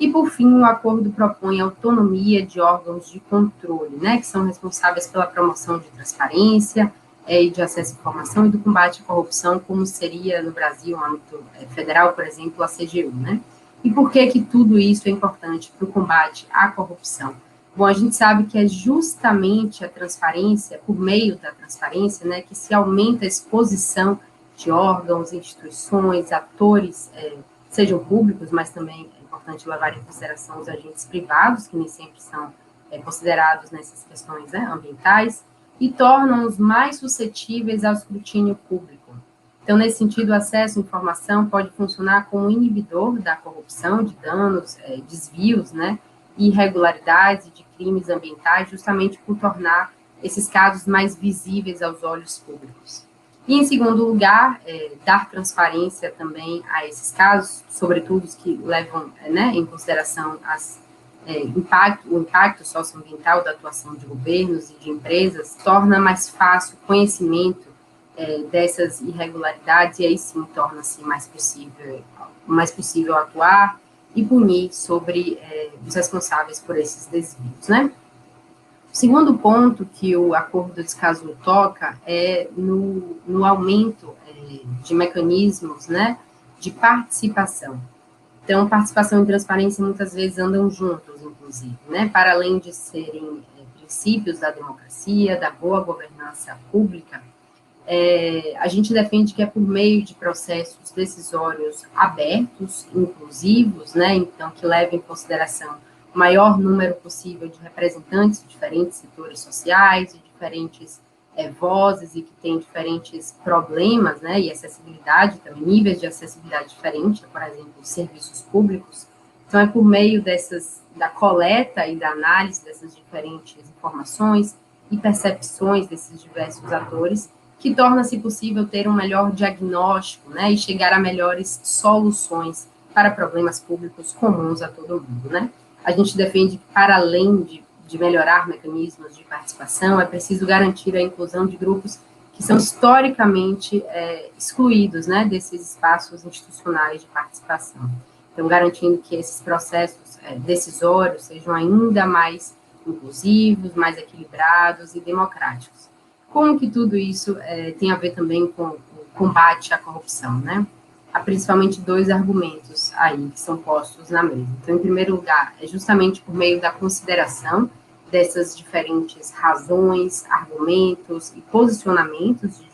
E, por fim, o acordo propõe autonomia de órgãos de controle, né, que são responsáveis pela promoção de transparência e de acesso à informação e do combate à corrupção, como seria no Brasil, no âmbito federal, por exemplo, a CGU, né? E por que tudo isso é importante para o combate à corrupção? Bom, a gente sabe que é justamente a transparência, por meio da transparência, né, que se aumenta a exposição de órgãos, instituições, atores, sejam públicos, mas também é importante levar em consideração os agentes privados, que nem sempre são considerados nessas questões, né, ambientais, e tornam-os mais suscetíveis ao escrutínio público. Então, nesse sentido, o acesso à informação pode funcionar como inibidor da corrupção, de danos, desvios, né, irregularidades e de crimes ambientais, justamente por tornar esses casos mais visíveis aos olhos públicos. E, em segundo lugar, dar transparência também a esses casos, sobretudo os que levam, né, em consideração o impacto socioambiental da atuação de governos e de empresas, torna mais fácil o conhecimento dessas irregularidades, e aí sim torna-se mais possível atuar e punir sobre os responsáveis por esses desvios, né? O segundo ponto que o acordo de Escazú toca é no aumento de mecanismos, né, de participação. Então, participação e transparência muitas vezes andam juntos, inclusive, né, para além de serem princípios da democracia, da boa governança pública, a gente defende que é por meio de processos decisórios abertos, inclusivos, né, então que levem em consideração o maior número possível de representantes de diferentes setores sociais, de diferentes vozes e que têm diferentes problemas, né, e acessibilidade também, níveis de acessibilidade diferentes, por exemplo, serviços públicos. Então, é por meio da coleta e da análise dessas diferentes informações e percepções desses diversos atores que torna-se possível ter um melhor diagnóstico, né, e chegar a melhores soluções para problemas públicos comuns a todo mundo, né. A gente defende que, para além de melhorar mecanismos de participação, é preciso garantir a inclusão de grupos que são historicamente excluídos, né, desses espaços institucionais de participação. Então, garantindo que esses processos decisórios sejam ainda mais inclusivos, mais equilibrados e democráticos. Como que tudo isso tem a ver também com o combate à corrupção, né? Há principalmente dois argumentos aí que são postos na mesa. Então, em primeiro lugar, é justamente por meio da consideração dessas diferentes razões, argumentos e posicionamentos de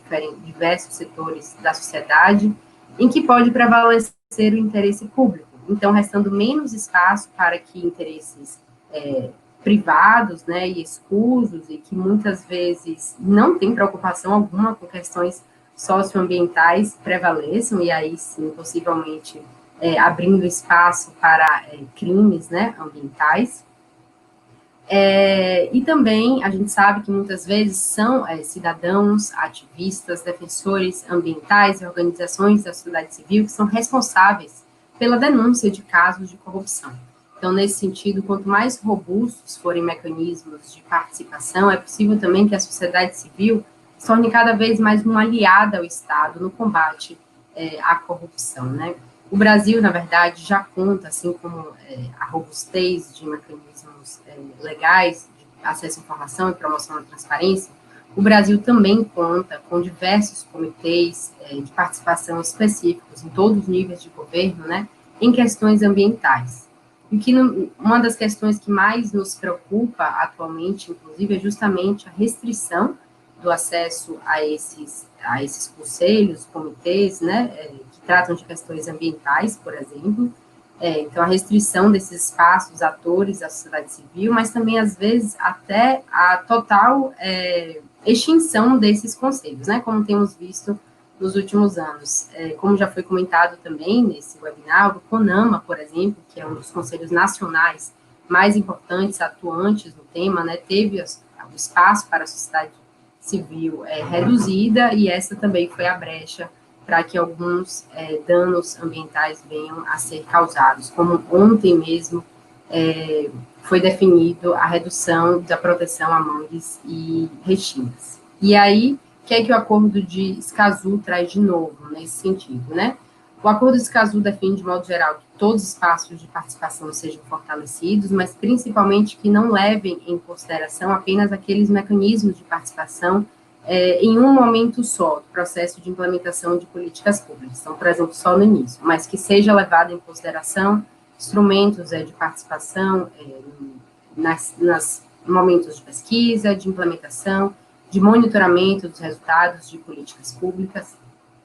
diversos setores da sociedade, em que pode prevalecer o interesse público. Então, restando menos espaço para que interesses privados, né, e escusos, e que muitas vezes não têm preocupação alguma com questões socioambientais prevaleçam, e aí sim, possivelmente, abrindo espaço para crimes, né, ambientais. E também a gente sabe que muitas vezes são cidadãos, ativistas, defensores ambientais e organizações da sociedade civil que são responsáveis pela denúncia de casos de corrupção. Então, nesse sentido, quanto mais robustos forem mecanismos de participação, é possível também que a sociedade civil se torne cada vez mais uma aliada ao Estado no combate à corrupção, né? O Brasil, na verdade, já conta, assim como a robustez de mecanismos legais de acesso à informação e promoção da transparência, o Brasil também conta com diversos comitês de participação específicos em todos os níveis de governo, né, em questões ambientais. E que uma das questões que mais nos preocupa atualmente, inclusive, é justamente a restrição do acesso a esses conselhos, comitês, né, que tratam de questões ambientais, por exemplo, Então, a restrição desses espaços, atores da sociedade civil, mas também, às vezes, até a total extinção desses conselhos, né, como temos visto nos últimos anos. Como já foi comentado também nesse webinar, o CONAMA, por exemplo, que é um dos conselhos nacionais mais importantes, atuantes no tema, né, teve o espaço para a sociedade civil reduzida, e essa também foi a brecha para que alguns danos ambientais venham a ser causados, como ontem mesmo foi definido a redução da proteção a mangues e restingas. E aí, o que é que o acordo de Escazú traz de novo nesse sentido, né? O acordo de Escazú define, de modo geral, que todos os espaços de participação sejam fortalecidos, mas principalmente que não levem em consideração apenas aqueles mecanismos de participação em um momento só, do processo de implementação de políticas públicas, então, por exemplo, só no início, mas que seja levado em consideração instrumentos de participação nas momentos de pesquisa, de implementação, de monitoramento dos resultados de políticas públicas.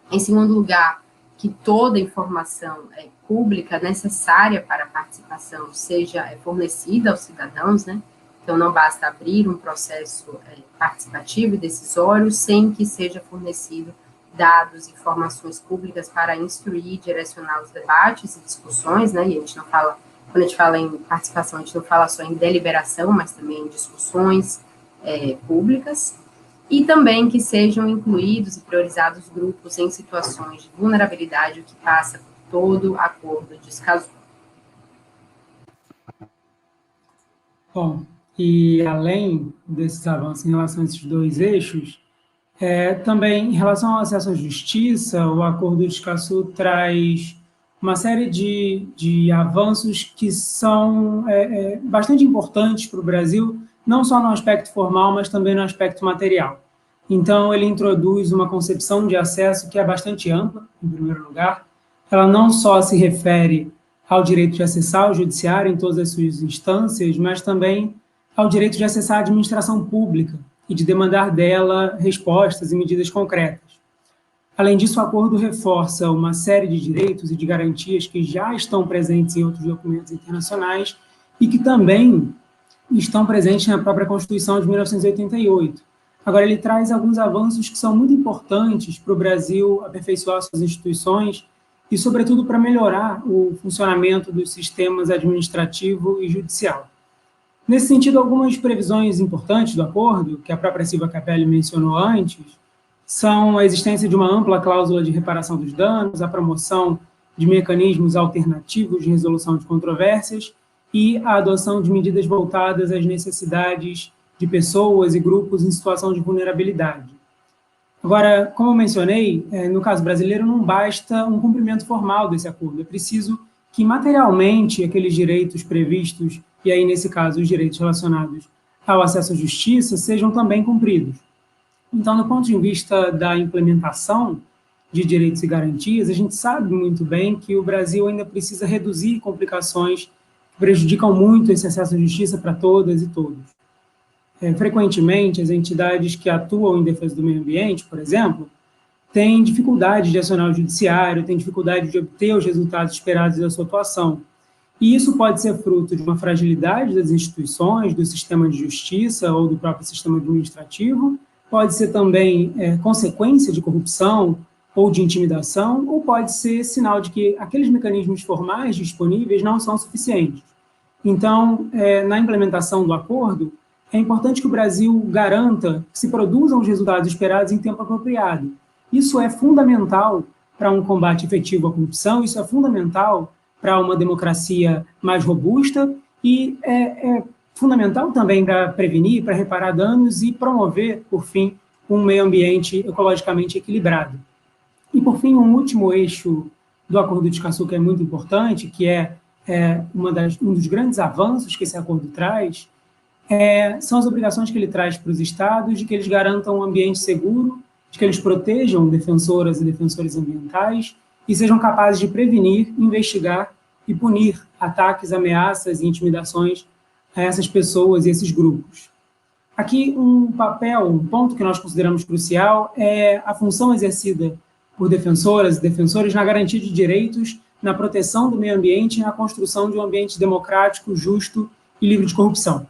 Em segundo lugar, que toda informação pública necessária para a participação seja fornecida aos cidadãos, né? Então, não basta abrir um processo participativo e decisório sem que seja fornecido dados, informações públicas para instruir e direcionar os debates e discussões, né? E a gente não fala, quando a gente fala em participação, a gente não fala só em deliberação, mas também em discussões públicas. E também que sejam incluídos e priorizados grupos em situações de vulnerabilidade, o que passa por todo acordo de Escazú. Bom, e além desses avanços em relação a esses dois eixos, também em relação ao acesso à justiça, o acordo de Escazú traz uma série de avanços que são bastante importantes para o Brasil, não só no aspecto formal, mas também no aspecto material. Então, ele introduz uma concepção de acesso que é bastante ampla, em primeiro lugar. Ela não só se refere ao direito de acessar o judiciário em todas as suas instâncias, mas também ao direito de acessar a administração pública e de demandar dela respostas e medidas concretas. Além disso, o acordo reforça uma série de direitos e de garantias que já estão presentes em outros documentos internacionais e que também estão presentes na própria Constituição de 1988. Agora, ele traz alguns avanços que são muito importantes para o Brasil aperfeiçoar suas instituições e, sobretudo, para melhorar o funcionamento dos sistemas administrativo e judicial. Nesse sentido, algumas previsões importantes do acordo, que a própria Silvia Capelli mencionou antes, são a existência de uma ampla cláusula de reparação dos danos, a promoção de mecanismos alternativos de resolução de controvérsias e a adoção de medidas voltadas às necessidades de pessoas e grupos em situação de vulnerabilidade. Agora, como eu mencionei, no caso brasileiro não basta um cumprimento formal desse acordo, é preciso que materialmente aqueles direitos previstos, e aí nesse caso os direitos relacionados ao acesso à justiça, sejam também cumpridos. Então, do ponto de vista da implementação de direitos e garantias, a gente sabe muito bem que o Brasil ainda precisa reduzir complicações que prejudicam muito esse acesso à justiça para todas e todos. Frequentemente, as entidades que atuam em defesa do meio ambiente, por exemplo, têm dificuldade de acionar o judiciário, têm dificuldade de obter os resultados esperados da sua atuação. E isso pode ser fruto de uma fragilidade das instituições, do sistema de justiça ou do próprio sistema administrativo, pode ser também consequência de corrupção ou de intimidação, ou pode ser sinal de que aqueles mecanismos formais disponíveis não são suficientes. Então, na implementação do acordo, é importante que o Brasil garanta que se produzam os resultados esperados em tempo apropriado. Isso é fundamental para um combate efetivo à corrupção, isso é fundamental para uma democracia mais robusta e é fundamental também para prevenir, para reparar danos e promover, por fim, um meio ambiente ecologicamente equilibrado. E, por fim, um último eixo do Acordo de Escazú que é muito importante, que é um dos grandes avanços que esse acordo traz, são as obrigações que ele traz para os estados de que eles garantam um ambiente seguro, de que eles protejam defensoras e defensores ambientais e sejam capazes de prevenir, investigar e punir ataques, ameaças e intimidações a essas pessoas e esses grupos. Aqui um ponto que nós consideramos crucial é a função exercida por defensoras e defensores na garantia de direitos na proteção do meio ambiente e na construção de um ambiente democrático, justo e livre de corrupção.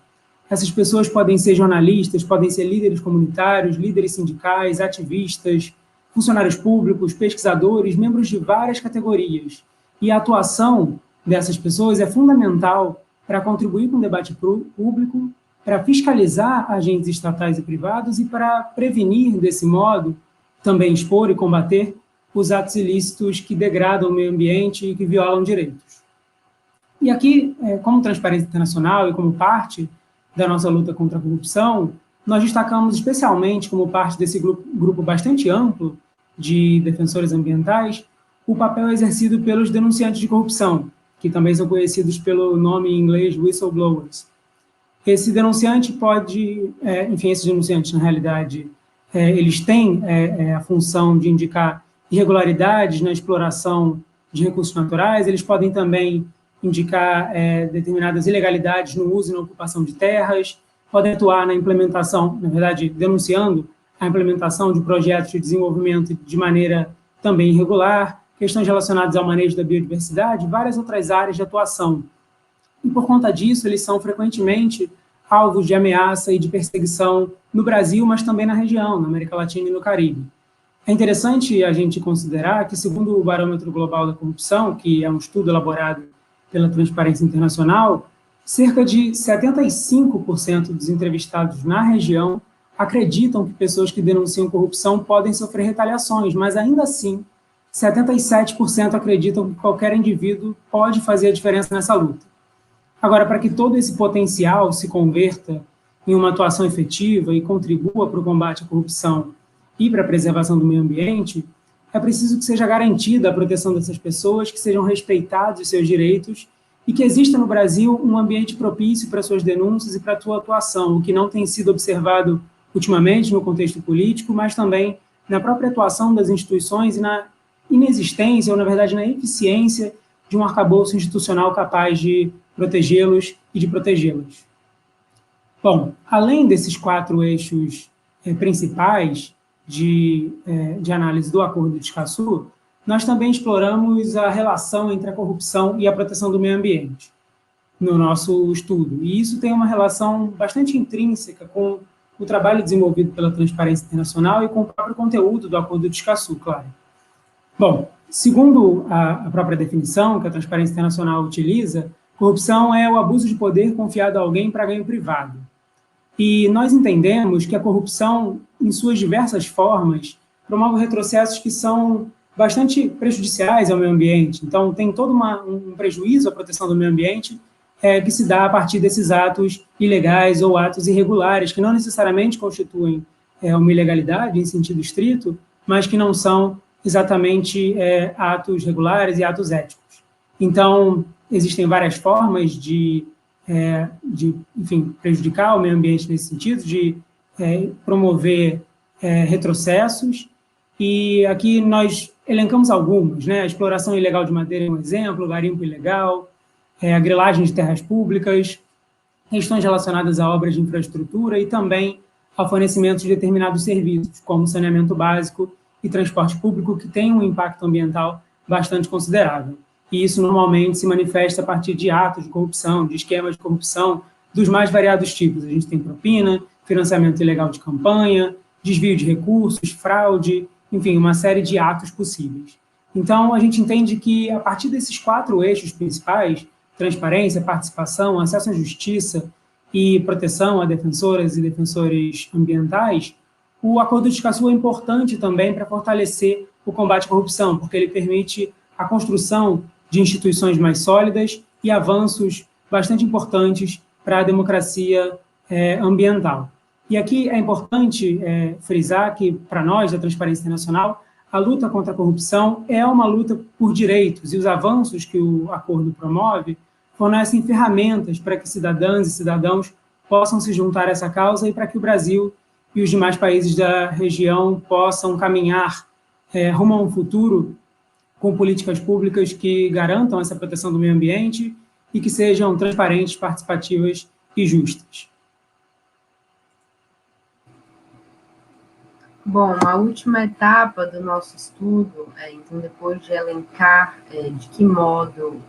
Essas pessoas podem ser jornalistas, podem ser líderes comunitários, líderes sindicais, ativistas, funcionários públicos, pesquisadores, membros de várias categorias. E a atuação dessas pessoas é fundamental para contribuir com o debate público, para fiscalizar agentes estatais e privados e para prevenir, desse modo, também expor e combater os atos ilícitos que degradam o meio ambiente e que violam direitos. E aqui, como Transparência Internacional e como parte da nossa luta contra a corrupção, nós destacamos especialmente, como parte desse grupo bastante amplo de defensores ambientais, o papel exercido pelos denunciantes de corrupção, que também são conhecidos pelo nome em inglês whistleblowers. Esse denunciante esses denunciantes, na realidade, eles têm a função de indicar irregularidades na exploração de recursos naturais, eles podem também indicar determinadas ilegalidades no uso e na ocupação de terras, podem atuar na implementação, na verdade, denunciando a implementação de projetos de desenvolvimento de maneira também irregular, questões relacionadas ao manejo da biodiversidade, várias outras áreas de atuação. E, por conta disso, eles são frequentemente alvos de ameaça e de perseguição no Brasil, mas também na região, na América Latina e no Caribe. É interessante a gente considerar que, segundo o Barômetro Global da Corrupção, que é um estudo elaborado pela Transparência Internacional, cerca de 75% dos entrevistados na região acreditam que pessoas que denunciam corrupção podem sofrer retaliações, mas ainda assim, 77% acreditam que qualquer indivíduo pode fazer a diferença nessa luta. Agora, para que todo esse potencial se converta em uma atuação efetiva e contribua para o combate à corrupção e para a preservação do meio ambiente, é preciso que seja garantida a proteção dessas pessoas, que sejam respeitados os seus direitos e que exista no Brasil um ambiente propício para suas denúncias e para a sua atuação, o que não tem sido observado ultimamente no contexto político, mas também na própria atuação das instituições e na inexistência, ou na verdade na eficiência de um arcabouço institucional capaz de protegê-los e de protegê-las. Bom, além desses 4 eixos principais de análise do Acordo de Escazú, nós também exploramos a relação entre a corrupção e a proteção do meio ambiente no nosso estudo. E isso tem uma relação bastante intrínseca com o trabalho desenvolvido pela Transparência Internacional e com o próprio conteúdo do Acordo de Escazú, claro. Bom, segundo a própria definição que a Transparência Internacional utiliza, corrupção é o abuso de poder confiado a alguém para ganho privado. E nós entendemos que a corrupção, em suas diversas formas, promove retrocessos que são bastante prejudiciais ao meio ambiente. Então, tem todo um prejuízo à proteção do meio ambiente que se dá a partir desses atos ilegais ou atos irregulares, que não necessariamente constituem uma ilegalidade em sentido estrito, mas que não são exatamente atos regulares e atos éticos. Então, existem várias formas de prejudicar o meio ambiente nesse sentido, de promover retrocessos, e aqui nós elencamos algumas, né? A exploração ilegal de madeira é um exemplo, o garimpo ilegal, a grilagem de terras públicas, questões relacionadas a obras de infraestrutura e também ao fornecimento de determinados serviços, como saneamento básico e transporte público, que tem um impacto ambiental bastante considerável. E isso normalmente se manifesta a partir de atos de corrupção, de esquemas de corrupção dos mais variados tipos. A gente tem propina, financiamento ilegal de campanha, desvio de recursos, fraude, enfim, uma série de atos possíveis. Então, a gente entende que, a partir desses 4 eixos principais, transparência, participação, acesso à justiça e proteção a defensoras e defensores ambientais, o Acordo de Escazú é importante também para fortalecer o combate à corrupção, porque ele permite a construção de instituições mais sólidas e avanços bastante importantes para a democracia ambiental. E aqui é importante frisar que, para nós, da Transparência Internacional, a luta contra a corrupção é uma luta por direitos, e os avanços que o acordo promove fornecem ferramentas para que cidadãs e cidadãos possam se juntar a essa causa e para que o Brasil e os demais países da região possam caminhar rumo a um futuro com políticas públicas que garantam essa proteção do meio ambiente e que sejam transparentes, participativas e justas. Bom, a última etapa do nosso estudo, então, depois de elencar de que modo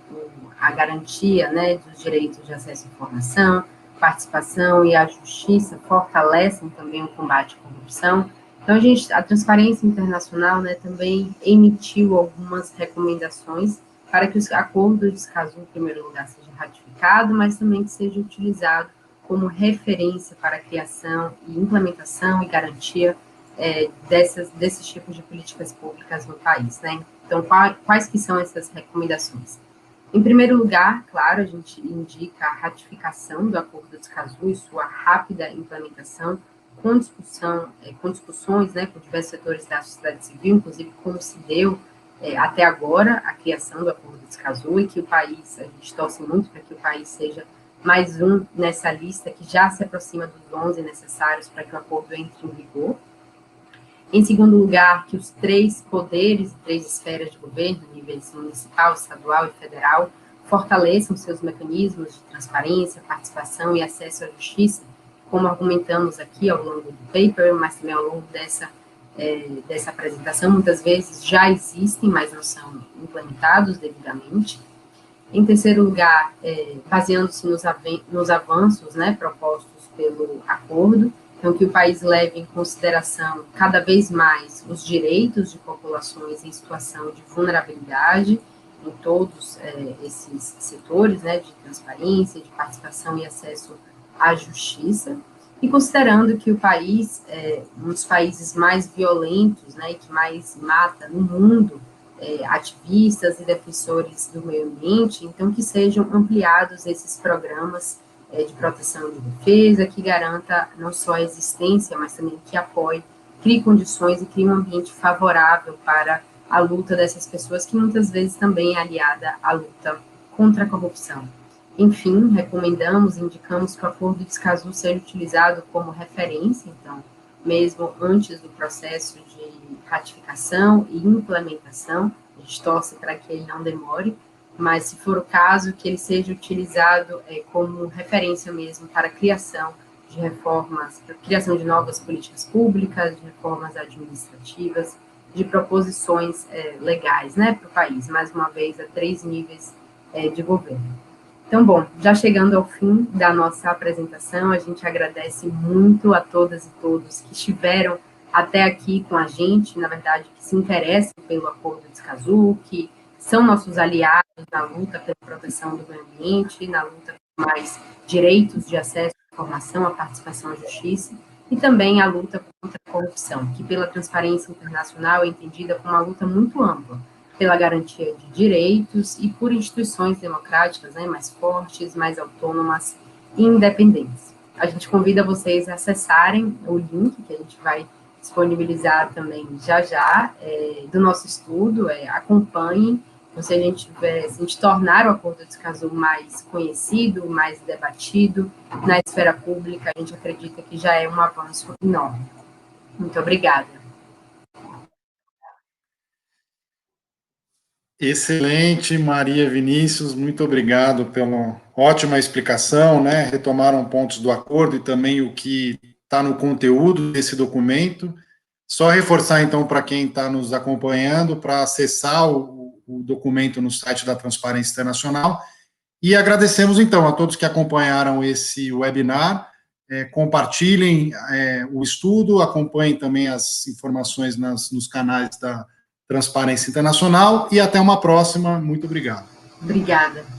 a garantia, né, dos direitos de acesso à informação, participação e a justiça fortalecem também o combate à corrupção. Então, a Transparência Internacional, né, também emitiu algumas recomendações para que o acordo de Escazú, em primeiro lugar, seja ratificado, mas também que seja utilizado como referência para a criação e implementação e garantia desses tipos de políticas públicas no país, né? Então, quais que são essas recomendações? Em primeiro lugar, claro, a gente indica a ratificação do Acordo de Escazú e sua rápida implementação, com discussões, né, com diversos setores da sociedade civil, inclusive como se deu até agora a criação do Acordo de Escazú, e que o país, a gente torce muito para que o país seja mais um nessa lista que já se aproxima dos 11 necessários para que o acordo entre em vigor. Em segundo lugar, que os 3 poderes e 3 esferas de governo, níveis municipal, estadual e federal, fortaleçam seus mecanismos de transparência, participação e acesso à justiça, como argumentamos aqui ao longo do paper, mas também ao longo dessa apresentação, muitas vezes já existem, mas não são implementados devidamente. Em terceiro lugar, baseando-se nos avanços, né, propostos pelo acordo, então, que o país leve em consideração cada vez mais os direitos de populações em situação de vulnerabilidade em todos esses setores, né, de transparência, de participação e acesso à justiça, e considerando que o país um dos países mais violentos, né, e que mais mata no mundo ativistas e defensores do meio ambiente, então que sejam ampliados esses programas de proteção e de defesa, que garanta não só a existência, mas também que apoie, crie condições e crie um ambiente favorável para a luta dessas pessoas, que muitas vezes também é aliada à luta contra a corrupção. Enfim, indicamos que o Acordo de Escazú seja utilizado como referência, então, mesmo antes do processo de ratificação e implementação, a gente torce para que ele não demore, mas, se for o caso, que ele seja utilizado como referência mesmo para a criação de reformas, para a criação de novas políticas públicas, de reformas administrativas, de proposições legais, né, para o país, mais uma vez, a 3 níveis de governo. Então, bom, já chegando ao fim da nossa apresentação, a gente agradece muito a todas e todos que estiveram até aqui com a gente, na verdade, que se interessam pelo Acordo de Escazú, que são nossos aliados na luta pela proteção do meio ambiente, na luta por mais direitos de acesso à informação, à participação à justiça, e também a luta contra a corrupção, que pela Transparência Internacional é entendida como uma luta muito ampla, pela garantia de direitos e por instituições democráticas, né, mais fortes, mais autônomas e independentes. A gente convida vocês a acessarem o link que a gente vai disponibilizar também já do nosso estudo, acompanhem. Então, se a gente tornar o Acordo de Escazú mais conhecido, mais debatido na esfera pública, a gente acredita que já é um avanço enorme. Muito obrigada. Excelente, Maria Vinícius, muito obrigado pela ótima explicação, né? Retomaram pontos do acordo e também o que está no conteúdo desse documento. Só reforçar, então, para quem está nos acompanhando, para acessar o documento no site da Transparência Internacional, e agradecemos, então, a todos que acompanharam esse webinar, compartilhem o estudo, acompanhem também as informações nos canais da Transparência Internacional, e até uma próxima. Muito obrigado. Obrigada.